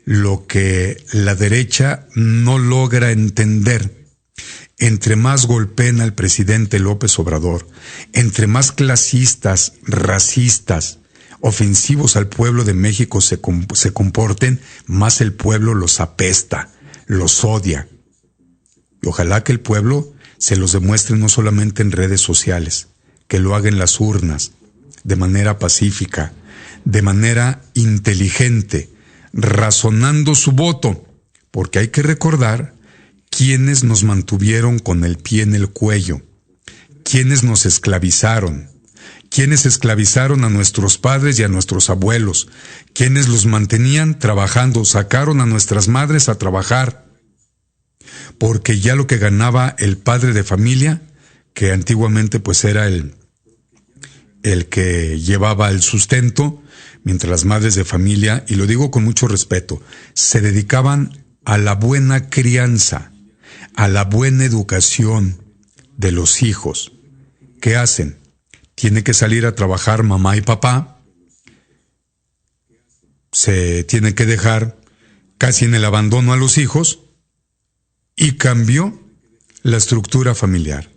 [SPEAKER 2] lo que la derecha no logra entender. Entre más golpeen al presidente López Obrador, entre más clasistas, racistas, ofensivos al pueblo de México se comporten, más el pueblo los apesta, los odia. Y ojalá que el pueblo se los demuestre no solamente en redes sociales, que lo haga en las urnas, de manera pacífica, de manera inteligente, razonando su voto, porque hay que recordar quiénes nos mantuvieron con el pie en el cuello, quiénes nos esclavizaron, quiénes esclavizaron a nuestros padres y a nuestros abuelos, quiénes los mantenían trabajando, sacaron a nuestras madres a trabajar, porque ya lo que ganaba el padre de familia, que antiguamente pues era el que llevaba el sustento, mientras las madres de familia, y lo digo con mucho respeto, se dedicaban a la buena crianza, a la buena educación de los hijos. ¿Qué hacen? Tiene que salir a trabajar mamá y papá, se tiene que dejar casi en el abandono a los hijos, y cambió la estructura familiar,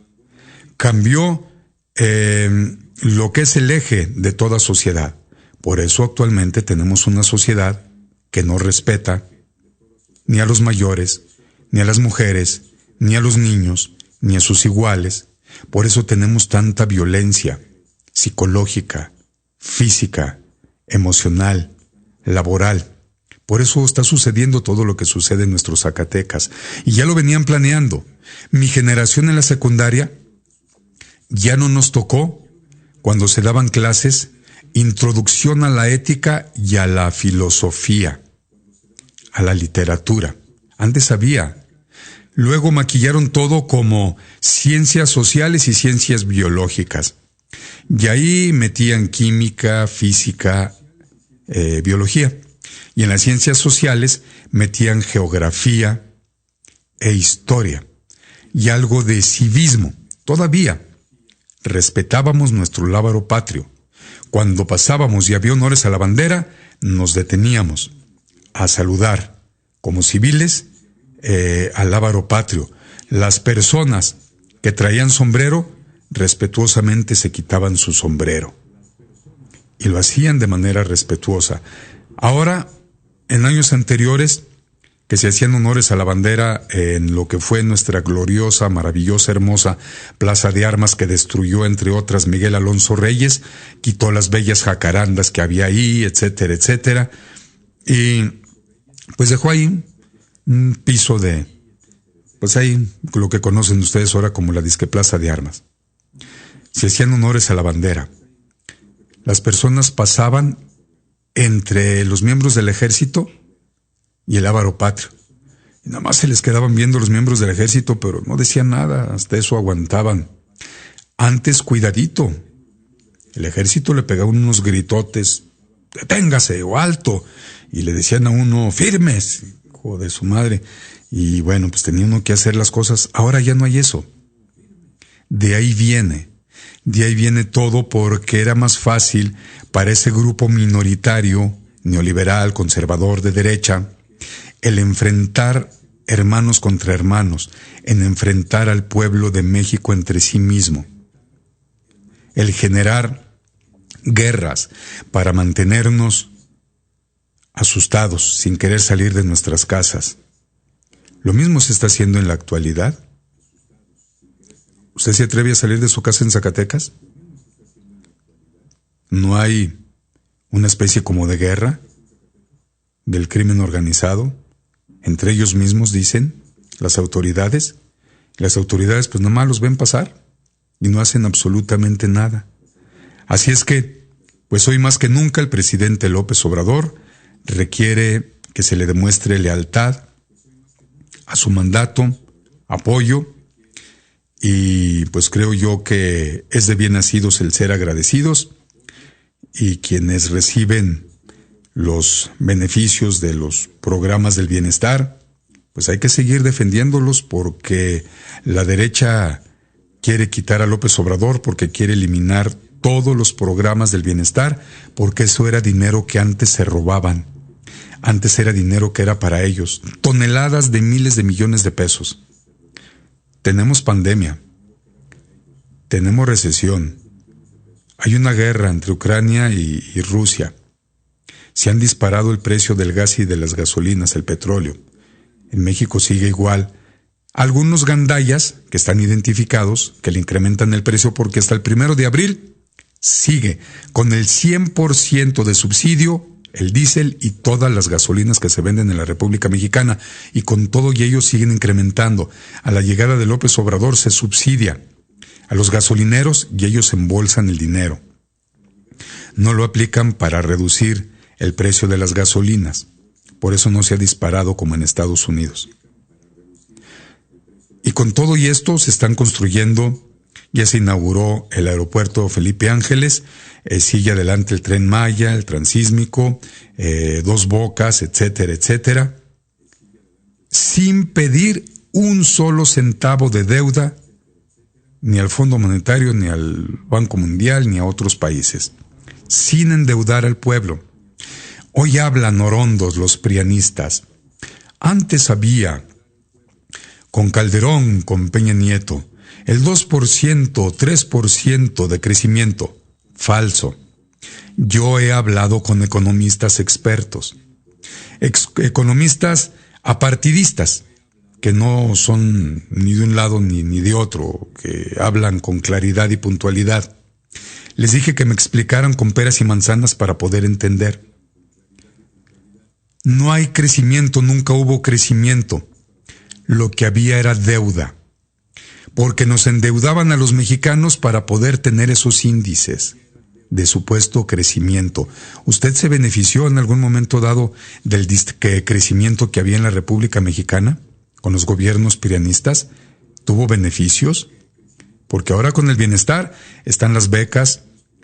[SPEAKER 2] cambió lo que es el eje de toda sociedad. Por eso actualmente tenemos una sociedad que no respeta ni a los mayores, ni a las mujeres, ni a los niños, ni a sus iguales. Por eso tenemos tanta violencia psicológica, física, emocional, laboral, Por eso está sucediendo todo lo que sucede en nuestros Zacatecas. Y ya lo venían planeando. Mi generación en la secundaria ya no nos tocó, cuando se daban clases, introducción a la ética y a la filosofía, a la literatura. Antes había. Luego maquillaron todo como ciencias sociales y ciencias biológicas. Y ahí metían química, física, biología. Y en las ciencias sociales metían geografía e historia. Y algo de civismo. Todavía respetábamos nuestro lábaro patrio. Cuando pasábamos y había honores a la bandera, nos deteníamos a saludar como civiles al lábaro patrio. Las personas que traían sombrero respetuosamente se quitaban su sombrero y lo hacían de manera respetuosa. Ahora, en años anteriores, que se hacían honores a la bandera en lo que fue nuestra gloriosa, maravillosa, hermosa Plaza de Armas que destruyó, entre otras, Miguel Alonso Reyes, quitó las bellas jacarandas que había ahí, etcétera, etcétera, y pues dejó ahí un piso de, pues ahí, lo que conocen ustedes ahora como la disque Plaza de Armas. Se hacían honores a la bandera. Las personas pasaban entre los miembros del ejército y el lábaro patrio. Y nada más se les quedaban viendo los miembros del ejército, pero no decían nada, hasta eso aguantaban. Antes, cuidadito. El ejército le pegaba unos gritotes, deténgase o alto, y le decían a uno, firmes, hijo de su madre. Y bueno, pues tenía uno que hacer las cosas. Ahora ya no hay eso. De ahí viene todo, porque era más fácil para ese grupo minoritario, neoliberal, conservador, de derecha, el enfrentar hermanos contra hermanos, en enfrentar al pueblo de México entre sí mismo, el generar guerras para mantenernos asustados, sin querer salir de nuestras casas. Lo mismo se está haciendo en la actualidad. ¿Usted se atreve a salir de su casa en Zacatecas? ¿No hay una especie como de guerra del crimen organizado? Entre ellos mismos, dicen las autoridades. Las autoridades pues nomás los ven pasar y no hacen absolutamente nada. Así es que, pues hoy más que nunca el presidente López Obrador requiere que se le demuestre lealtad a su mandato, apoyo, y pues creo yo que es de bien nacidos el ser agradecidos, y quienes reciben los beneficios de los programas del bienestar, pues hay que seguir defendiéndolos, porque la derecha quiere quitar a López Obrador, porque quiere eliminar todos los programas del bienestar, porque eso era dinero que antes se robaban. Antes era dinero que era para ellos. Toneladas de miles de millones de pesos. Tenemos pandemia. Tenemos recesión. Hay una guerra entre Ucrania y Rusia. Se han disparado el precio del gas y de las gasolinas, el petróleo. En México sigue igual. Algunos gandallas que están identificados, que le incrementan el precio, porque hasta el 1 de abril sigue con el 100% de subsidio el diésel y todas las gasolinas que se venden en la República Mexicana, y con todo y ellos siguen incrementando. A la llegada de López Obrador se subsidia a los gasolineros y ellos embolsan el dinero. No lo aplican para reducir el precio de las gasolinas. Por eso no se ha disparado como en Estados Unidos. Y con todo y esto se están construyendo. Ya se inauguró el aeropuerto Felipe Ángeles, sigue adelante el Tren Maya, el Transísmico, Dos Bocas, etcétera, etcétera, sin pedir un solo centavo de deuda, ni al Fondo Monetario, ni al Banco Mundial, ni a otros países, sin endeudar al pueblo. Hoy hablan orondos los prianistas. Antes había, con Calderón, con Peña Nieto, el 2%, 3% de crecimiento. Falso. Yo he hablado con economistas expertos, economistas apartidistas, que no son ni de un lado ni de otro, que hablan con claridad y puntualidad. Les dije que me explicaran con peras y manzanas para poder entender. No hay crecimiento, nunca hubo crecimiento. Lo que había era deuda, porque nos endeudaban a los mexicanos para poder tener esos índices de supuesto crecimiento. ¿Usted se benefició en algún momento dado del crecimiento que había en la República Mexicana con los gobiernos prianistas? ¿Tuvo beneficios? Porque ahora con el bienestar están las becas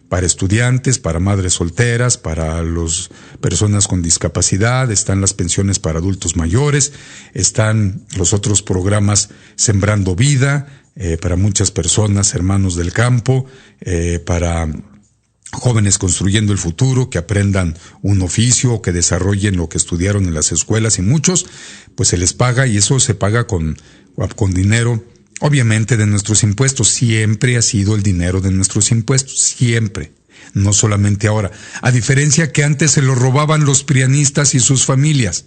[SPEAKER 2] para estudiantes, para madres solteras, para las personas con discapacidad, están las pensiones para adultos mayores, están los otros programas Sembrando Vida, para muchas personas, hermanos del campo, para jóvenes construyendo el futuro, que aprendan un oficio o que desarrollen lo que estudiaron en las escuelas, y muchos, pues se les paga, y eso se paga con dinero, obviamente, de nuestros impuestos. Siempre ha sido el dinero de nuestros impuestos, siempre, no solamente ahora. A diferencia que antes se lo robaban los prianistas y sus familias.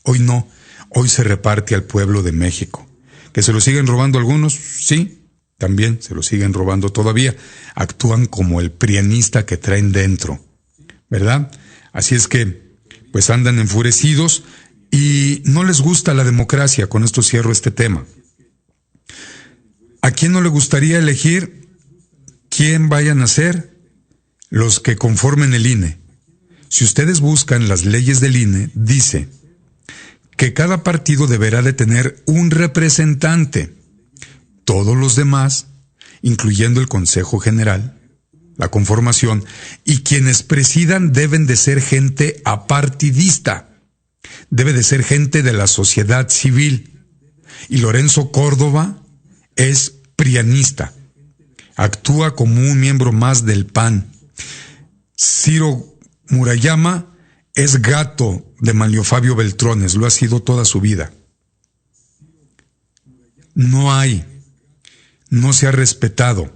[SPEAKER 2] Hoy no, hoy se reparte al pueblo de México. ¿Que se lo siguen robando algunos? Sí, también se lo siguen robando todavía. Actúan como el prianista que traen dentro, ¿verdad? Así es que, pues andan enfurecidos y no les gusta la democracia. Con esto cierro este tema. ¿A quién no le gustaría elegir quién vayan a ser los que conformen el INE? Si ustedes buscan las leyes del INE, dice que cada partido deberá de tener un representante. Todos los demás, incluyendo el Consejo General, la conformación, y quienes presidan deben de ser gente apartidista. Debe de ser gente de la sociedad civil. Y Lorenzo Córdoba es prianista. Actúa como un miembro más del PAN. Ciro Murayama es gato de Manlio Fabio Beltrones, lo ha sido toda su vida. No se ha respetado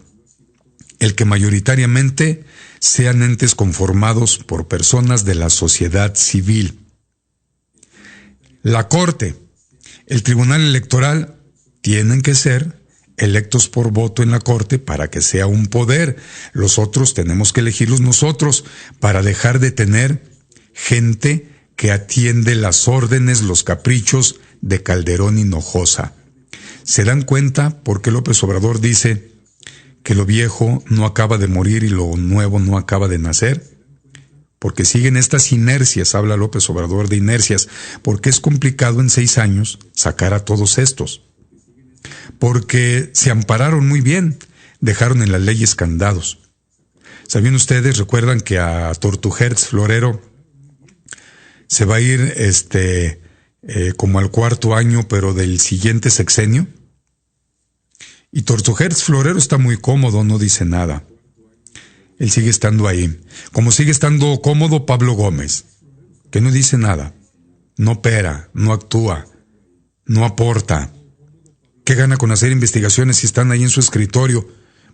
[SPEAKER 2] el que mayoritariamente sean entes conformados por personas de la sociedad civil. La Corte, el Tribunal Electoral, tienen que ser electos por voto en la Corte para que sea un poder. Los otros tenemos que elegirlos nosotros para dejar de tener gente que atiende las órdenes, los caprichos de Calderón Hinojosa. ¿Se dan cuenta por qué López Obrador dice que lo viejo no acaba de morir y lo nuevo no acaba de nacer? Porque siguen estas inercias, habla López Obrador de inercias, porque es complicado en 6 años sacar a todos estos. Porque se ampararon muy bien, dejaron en las leyes candados. ¿Sabían ustedes, recuerdan que a Tortuguerz Florero se va a ir como al 4º año, pero del siguiente sexenio? Y Tortuguerz Florero está muy cómodo, no dice nada. Él sigue estando ahí. Como sigue estando cómodo Pablo Gómez, que no dice nada, no opera, no actúa, no aporta. ¿Qué gana con hacer investigaciones si están ahí en su escritorio?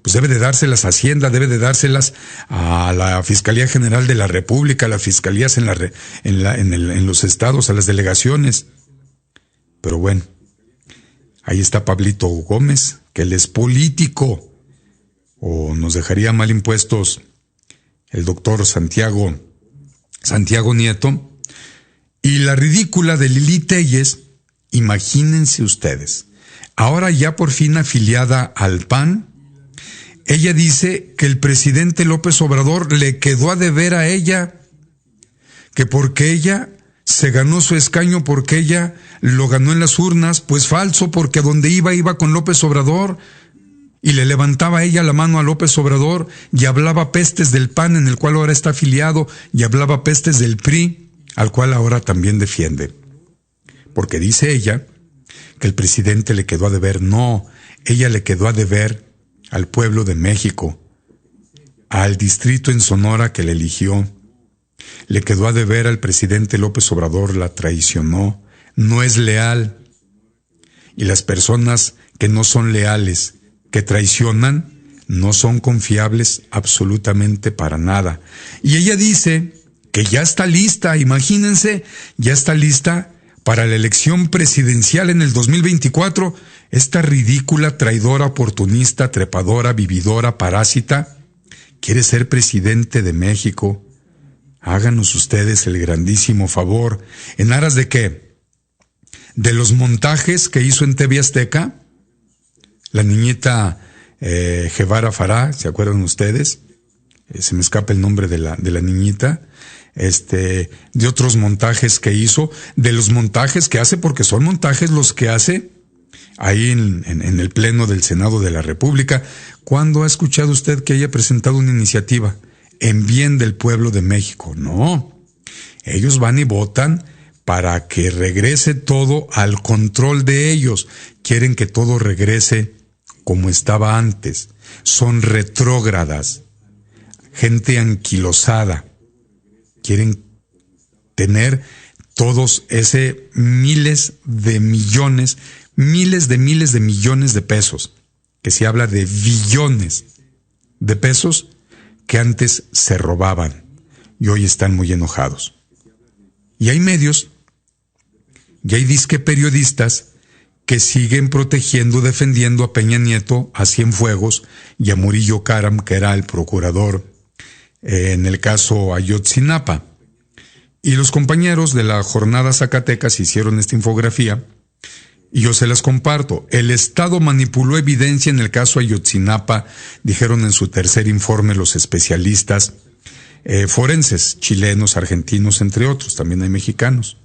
[SPEAKER 2] Pues debe de dárselas a Hacienda, debe de dárselas a la Fiscalía General de la República, a las fiscalías en los estados, a las delegaciones. Pero bueno, ahí está Pablito Gómez, que él es político. O nos dejaría mal impuestos el doctor Santiago Nieto. Y la ridícula de Lili Téllez, imagínense ustedes, ahora ya por fin afiliada al PAN, ella dice que el presidente López Obrador le quedó a deber a ella, que porque ella se ganó su escaño, porque ella lo ganó en las urnas. Pues falso, porque a donde iba con López Obrador, y le levantaba ella la mano a López Obrador, y hablaba pestes del PAN, en el cual ahora está afiliado, y hablaba pestes del PRI, al cual ahora también defiende. Porque dice ella que el presidente le quedó a deber. No, ella le quedó a deber al pueblo de México, al distrito en Sonora que le eligió. Le quedó a deber al presidente López Obrador, la traicionó, no es leal. Y las personas que no son leales, que traicionan, no son confiables absolutamente para nada. Y ella dice que ya está lista, imagínense, ya está lista para la elección presidencial en el 2024, esta ridícula, traidora, oportunista, trepadora, vividora, parásita, quiere ser presidente de México. Háganos ustedes el grandísimo favor. ¿En aras de qué? De los montajes que hizo en TV Azteca, la niñita Guevara Farah, ¿se acuerdan ustedes? Se me escapa el nombre de la niñita. De otros montajes que hizo, de los montajes que hace, porque son montajes los que hace ahí en el Pleno del Senado de la República. ¿Cuándo ha escuchado usted que haya presentado una iniciativa en bien del pueblo de México? No. Ellos van y votan para que regrese todo al control de ellos. Quieren que todo regrese como estaba antes. Son retrógradas, gente anquilosada. Quieren tener todos ese miles de millones de pesos, que se habla de billones de pesos que antes se robaban y hoy están muy enojados. Y hay medios, y hay disque periodistas que siguen protegiendo, defendiendo a Peña Nieto, a Cienfuegos y a Murillo Karam, que era el procurador en el caso Ayotzinapa. Y los compañeros de la Jornada Zacatecas hicieron esta infografía y yo se las comparto. El Estado manipuló evidencia en el caso Ayotzinapa, dijeron en su tercer informe los especialistas forenses, chilenos, argentinos, entre otros, también hay mexicanos.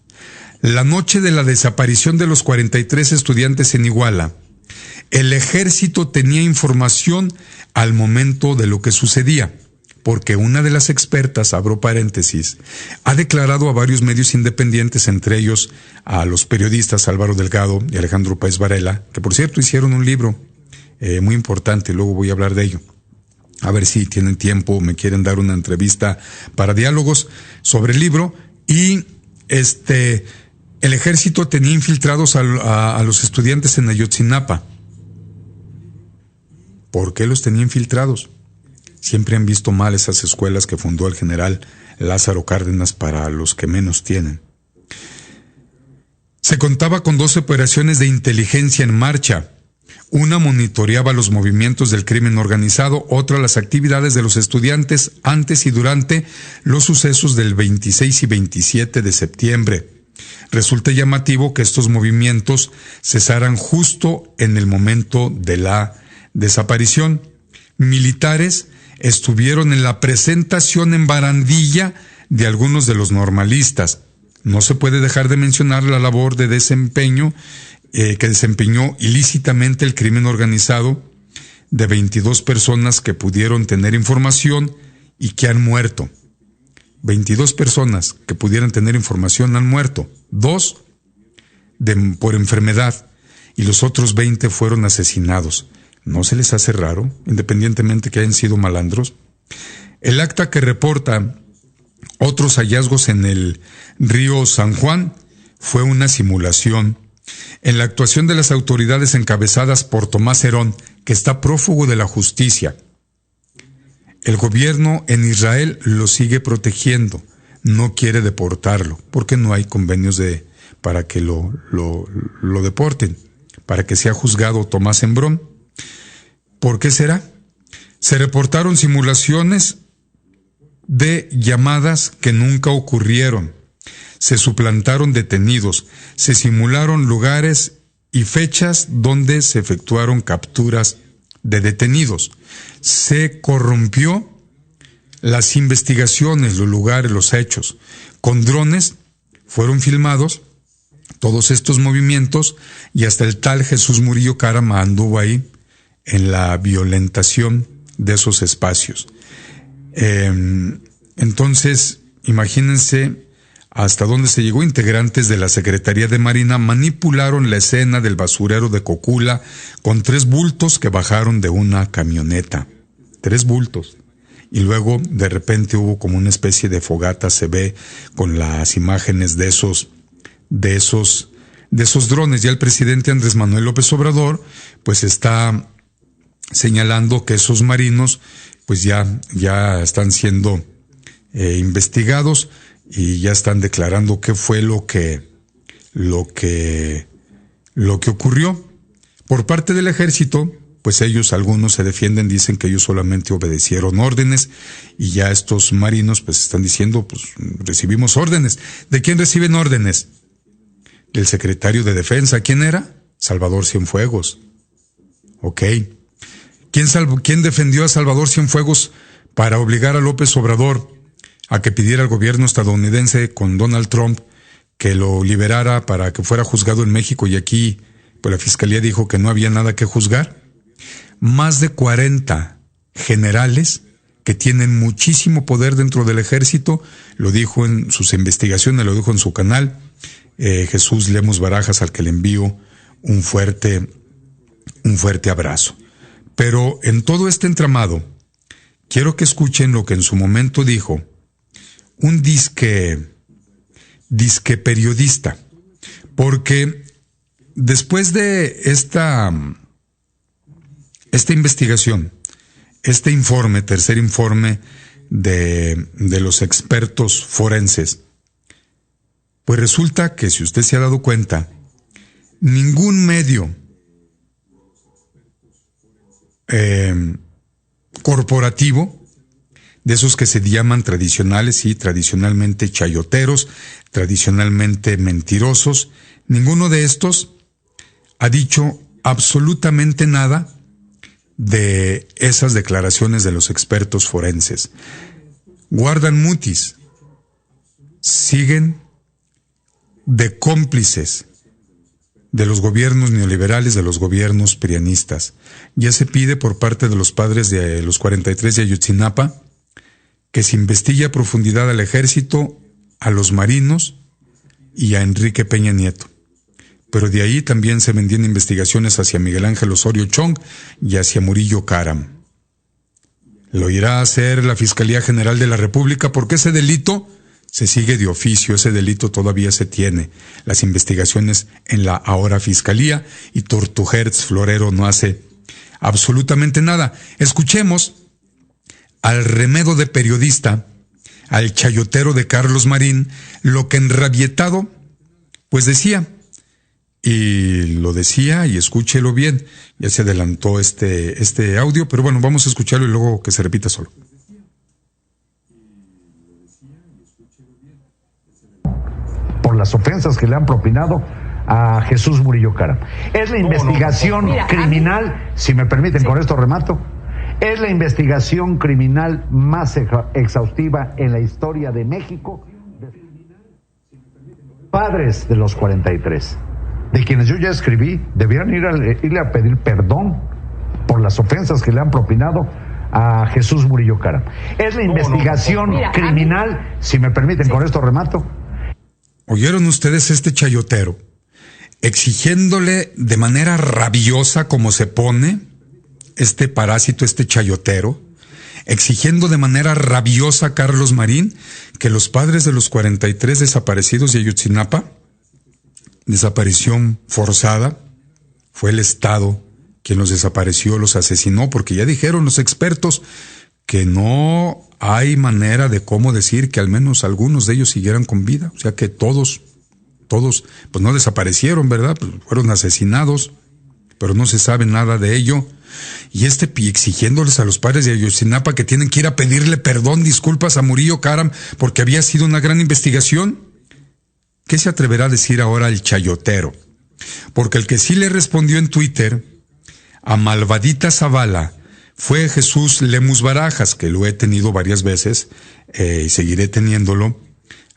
[SPEAKER 2] La noche de la desaparición de los 43 estudiantes en Iguala, el ejército tenía información al momento de lo que sucedía, porque una de las expertas, abro paréntesis, ha declarado a varios medios independientes, entre ellos a los periodistas Álvaro Delgado y Alejandro Páez Varela, que por cierto hicieron un libro muy importante, luego voy a hablar de ello. A ver si tienen tiempo, me quieren dar una entrevista para diálogos sobre el libro. Y el ejército tenía infiltrados a los estudiantes en Ayotzinapa. ¿Por qué los tenía infiltrados? Siempre han visto mal esas escuelas que fundó el general Lázaro Cárdenas para los que menos tienen. Se contaba con 2 operaciones de inteligencia en marcha. Una monitoreaba los movimientos del crimen organizado, otra las actividades de los estudiantes antes y durante los sucesos del 26 y 27 de septiembre. Resulta llamativo que estos movimientos cesaran justo en el momento de la desaparición. Militares estuvieron en la presentación en barandilla de algunos de los normalistas. No se puede dejar de mencionar la labor de desempeño que desempeñó ilícitamente el crimen organizado de 22 personas que pudieron tener información y que han muerto. 22 personas que pudieran tener información han muerto. 2 por enfermedad y los otros 20 fueron asesinados. ¿No se les hace raro, independientemente que hayan sido malandros? El acta que reporta otros hallazgos en el río San Juan fue una simulación. En la actuación de las autoridades encabezadas por Tomás Herón, que está prófugo de la justicia, el gobierno en Israel lo sigue protegiendo, no quiere deportarlo, porque no hay convenios para que lo deporten, para que sea juzgado Tomás Embrón. ¿Por qué será? Se reportaron simulaciones de llamadas que nunca ocurrieron. Se suplantaron detenidos, se simularon lugares y fechas donde se efectuaron capturas de detenidos. Se corrompió las investigaciones, los lugares, los hechos. Con drones fueron filmados todos estos movimientos y hasta el tal Jesús Murillo Karam anduvo ahí en la violentación de esos espacios. Entonces, imagínense hasta dónde se llegó. Integrantes de la Secretaría de Marina manipularon la escena del basurero de Cocula con 3 bultos que bajaron de una camioneta. 3 bultos. Y luego, de repente, hubo como una especie de fogata, se ve con las imágenes de esos drones. Ya el presidente Andrés Manuel López Obrador, pues está señalando que esos marinos pues ya están siendo investigados y ya están declarando qué fue lo que ocurrió. Por parte del ejército pues ellos, algunos se defienden, dicen que ellos solamente obedecieron órdenes, y ya estos marinos pues están diciendo, pues recibimos órdenes. ¿De quién reciben órdenes? Del secretario de Defensa. ¿Quién era? Salvador Cienfuegos. Ok. ¿Quién defendió a Salvador Cienfuegos para obligar a López Obrador a que pidiera al gobierno estadounidense con Donald Trump que lo liberara para que fuera juzgado en México, y aquí pues la fiscalía dijo que no había nada que juzgar? Más de 40 generales que tienen muchísimo poder dentro del ejército, lo dijo en sus investigaciones, lo dijo en su canal, Jesús Lemus Barajas, al que le envío un fuerte abrazo. Pero en todo este entramado, quiero que escuchen lo que en su momento dijo un disque periodista, porque después de esta investigación, este informe, tercer informe de los expertos forenses, pues resulta que, si usted se ha dado cuenta, ningún medio corporativo, de esos que se llaman tradicionales y tradicionalmente chayoteros, tradicionalmente mentirosos, ninguno de estos ha dicho absolutamente nada de esas declaraciones de los expertos forenses. Guardan mutis, siguen de cómplices de los gobiernos neoliberales, de los gobiernos prianistas. Ya se pide por parte de los padres de los 43 de Ayotzinapa que se investigue a profundidad al ejército, a los marinos y a Enrique Peña Nieto. Pero de ahí también se vendían investigaciones hacia Miguel Ángel Osorio Chong y hacia Murillo Karam. Lo irá a hacer la Fiscalía General de la República, porque ese delito se sigue de oficio, ese delito todavía se tiene. Las investigaciones en la ahora Fiscalía, y Tortuguerz Florero no hace absolutamente nada. Escuchemos al remedo de periodista, al chayotero de Carlos Marín, lo que enrabietado pues decía. Y lo decía, y escúchelo bien, ya se adelantó este audio, pero bueno, vamos a escucharlo y luego que se repita solo.
[SPEAKER 6] Por las ofensas que le han propinado a Jesús Murillo Karam. Es la investigación criminal, si me permiten, con esto remato, es la investigación criminal más exhaustiva en la historia de México. Padres de los 43, de quienes yo ya escribí, debieran irle a pedir perdón por las ofensas que le han propinado a Jesús Murillo Karam. Es la investigación criminal, si me permiten, con esto remato.
[SPEAKER 2] ¿Oyeron ustedes este chayotero exigiéndole de manera rabiosa, como se pone este parásito, este chayotero, exigiendo de manera rabiosa a Carlos Marín que los padres de los 43 desaparecidos de Ayotzinapa, desaparición forzada, fue el Estado quien los desapareció, los asesinó, porque ya dijeron los expertos que no hay manera de cómo decir que al menos algunos de ellos siguieran con vida, o sea que todos, pues no desaparecieron, ¿verdad? Pues fueron asesinados, pero no se sabe nada de ello. Y exigiéndoles a los padres de Ayotzinapa que tienen que ir a pedirle perdón, disculpas a Murillo Karam, porque había sido una gran investigación. ¿Qué se atreverá a decir ahora el chayotero? Porque el que sí le respondió en Twitter a Malvadita Zavala fue Jesús Lemus Barajas, que lo he tenido varias veces y seguiré teniéndolo,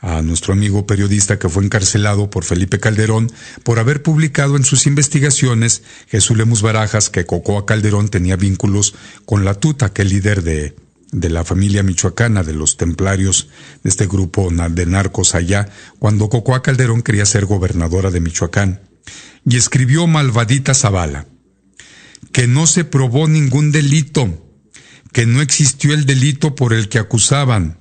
[SPEAKER 2] a nuestro amigo periodista que fue encarcelado por Felipe Calderón por haber publicado en sus investigaciones, Jesús Lemus Barajas, que Cocoa Calderón tenía vínculos con la Tuta, que es líder de la familia michoacana, de los templarios, de este grupo de narcos allá, cuando Cocoa Calderón quería ser gobernadora de Michoacán. Y escribió Malvadita Zavala que no se probó ningún delito, que no existió el delito por el que acusaban,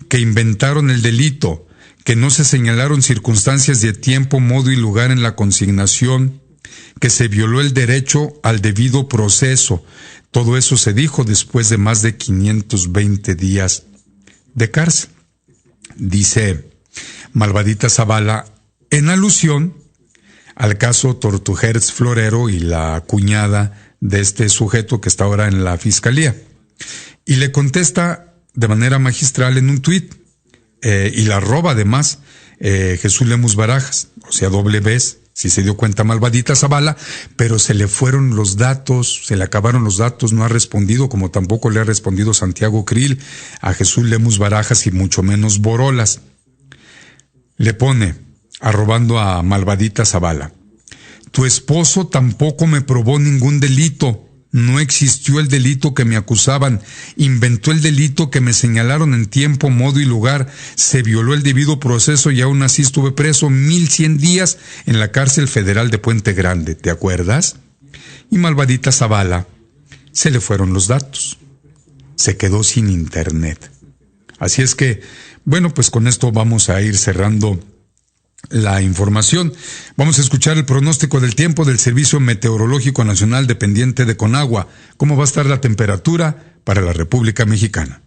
[SPEAKER 2] que inventaron el delito, que no se señalaron circunstancias de tiempo, modo y lugar en la consignación, que se violó el derecho al debido proceso. Todo eso se dijo después de más de 520 días de cárcel. Dice Malvadita Zavala, en alusión al caso Tortuguerz Florero y la cuñada de este sujeto que está ahora en la fiscalía. Y le contesta de manera magistral en un tuit, y la roba además Jesús Lemus Barajas, o sea, doble vez, si se dio cuenta Malvadita Zavala, pero se le fueron los datos, se le acabaron los datos, no ha respondido, como tampoco le ha respondido Santiago Krill a Jesús Lemus Barajas y mucho menos Borolas. Le pone, arrobando a Malvadita Zavala: tu esposo tampoco me probó ningún delito. No existió el delito que me acusaban. Inventó el delito que me señalaron en tiempo, modo y lugar. Se violó el debido proceso y aún así estuve preso 1100 días en la cárcel federal de Puente Grande. ¿Te acuerdas? Y Malvadita Zavala, se le fueron los datos. Se quedó sin internet. Así es que, bueno, pues con esto vamos a ir cerrando la información. Vamos a escuchar el pronóstico del tiempo del Servicio Meteorológico Nacional dependiente de Conagua. ¿Cómo va a estar la temperatura para la República Mexicana?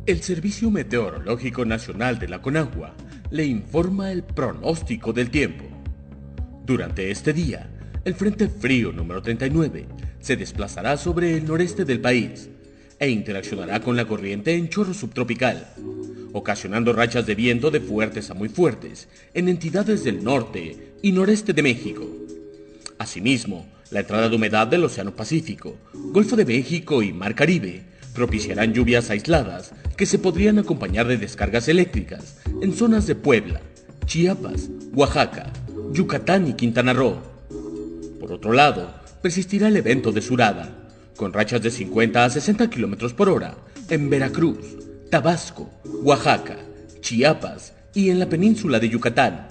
[SPEAKER 7] El Servicio Meteorológico Nacional de la Conagua le informa el pronóstico del tiempo. Durante este día, el Frente Frío número 39 se desplazará sobre el noreste del país e interaccionará con la corriente en chorro subtropical, ocasionando rachas de viento de fuertes a muy fuertes en entidades del norte y noreste de México. Asimismo, la entrada de humedad del Océano Pacífico, Golfo de México y Mar Caribe propiciarán lluvias aisladas que se podrían acompañar de descargas eléctricas en zonas de Puebla, Chiapas, Oaxaca, Yucatán y Quintana Roo. Por otro lado, persistirá el evento de Surada, con rachas de 50 a 60 km por hora en Veracruz, Tabasco, Oaxaca, Chiapas y en la península de Yucatán.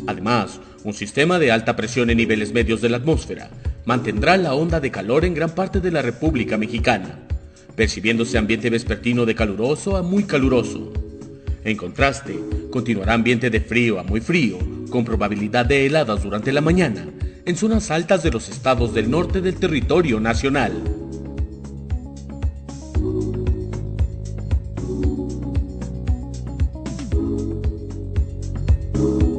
[SPEAKER 7] Además, un sistema de alta presión en niveles medios de la atmósfera mantendrá la onda de calor en gran parte de la República Mexicana, percibiéndose ambiente vespertino de caluroso a muy caluroso. En contraste, continuará ambiente de frío a muy frío, con probabilidad de heladas durante la mañana, en zonas altas de los estados del norte del territorio nacional.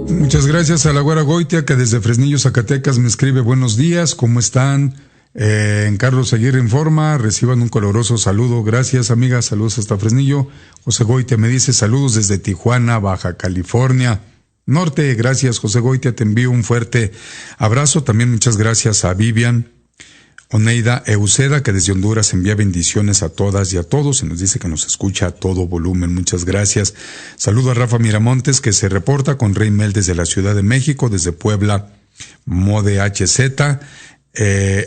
[SPEAKER 2] Muchas gracias a la Güera Goitia, que desde Fresnillo, Zacatecas, me escribe: buenos días, ¿cómo están? En Carlos Aguirre Informa, reciban un coloroso saludo. Gracias, amiga, saludos hasta Fresnillo. José Goitia me dice: saludos desde Tijuana, Baja California Norte. Gracias, José Goitia, te envío un fuerte abrazo. También muchas gracias a Vivian Oneida Euseda, que desde Honduras envía bendiciones a todas y a todos y nos dice que nos escucha a todo volumen. Muchas gracias. Saludo a Rafa Miramontes, que se reporta con Rey Mel desde la Ciudad de México, desde Puebla, Mode HZ.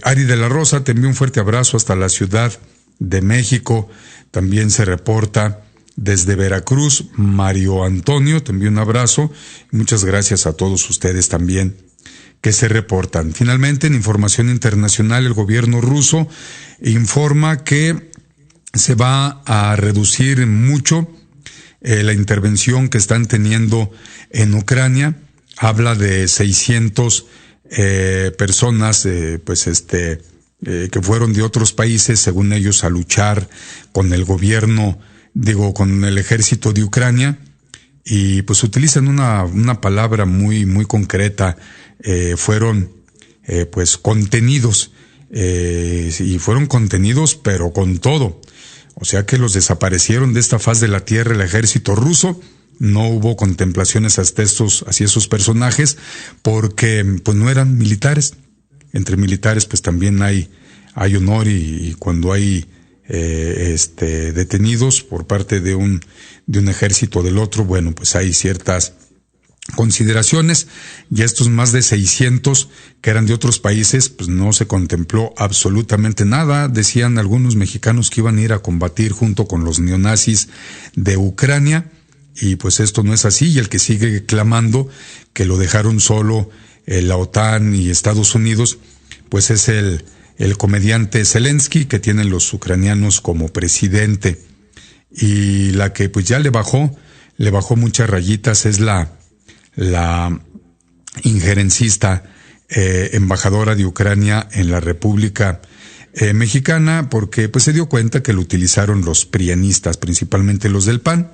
[SPEAKER 2] Ari de la Rosa, te envío un fuerte abrazo hasta la Ciudad de México. También se reporta desde Veracruz, Mario Antonio, te envío un abrazo. Muchas gracias a todos ustedes también que se reportan. Finalmente, en información internacional, el gobierno ruso informa que se va a reducir mucho la intervención que están teniendo en Ucrania. Habla de 600 personas, que fueron de otros países, según ellos, a luchar con el gobierno, con el ejército de Ucrania, y pues utilizan una palabra muy, muy concreta. Fueron, contenidos, y fueron contenidos, pero con todo. O sea que los desaparecieron de esta faz de la tierra el ejército ruso. No hubo contemplaciones hacia esos personajes, porque pues no eran militares. Entre militares pues también hay honor, y cuando hay detenidos por parte de un ejército del otro, bueno, pues hay ciertas consideraciones. Y estos más de 600 que eran de otros países, pues no se contempló absolutamente nada. Decían algunos mexicanos que iban a ir a combatir junto con los neonazis de Ucrania, y pues esto no es así. Y el que sigue clamando que lo dejaron solo la OTAN y Estados Unidos, pues es el comediante Zelensky, que tienen los ucranianos como presidente. Y la que pues ya le bajó muchas rayitas es la injerencista embajadora de Ucrania en la República Mexicana, porque pues se dio cuenta que lo utilizaron los prianistas, principalmente los del PAN,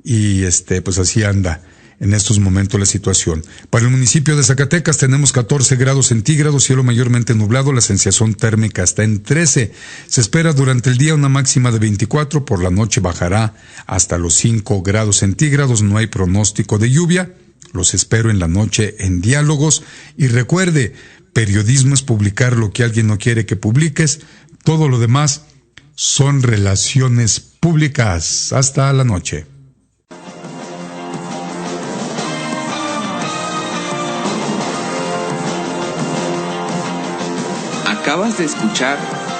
[SPEAKER 2] y pues así anda en estos momentos la situación. Para el municipio de Zacatecas tenemos 14 grados centígrados, cielo mayormente nublado, la sensación térmica está en 13. Se espera durante el día una máxima de 24, por la noche bajará hasta los 5 grados centígrados, no hay pronóstico de lluvia. Los espero en la noche en Diálogos. Y recuerde, periodismo es publicar lo que alguien no quiere que publiques. Todo lo demás son relaciones públicas. Hasta la noche.
[SPEAKER 1] Acabas de escuchar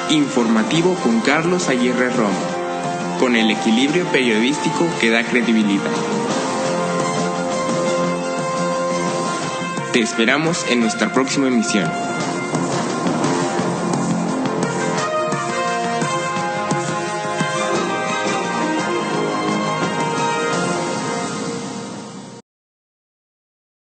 [SPEAKER 1] Informativo con Carlos Aguirre Romo, con el equilibrio periodístico que da credibilidad. Te esperamos en nuestra próxima emisión.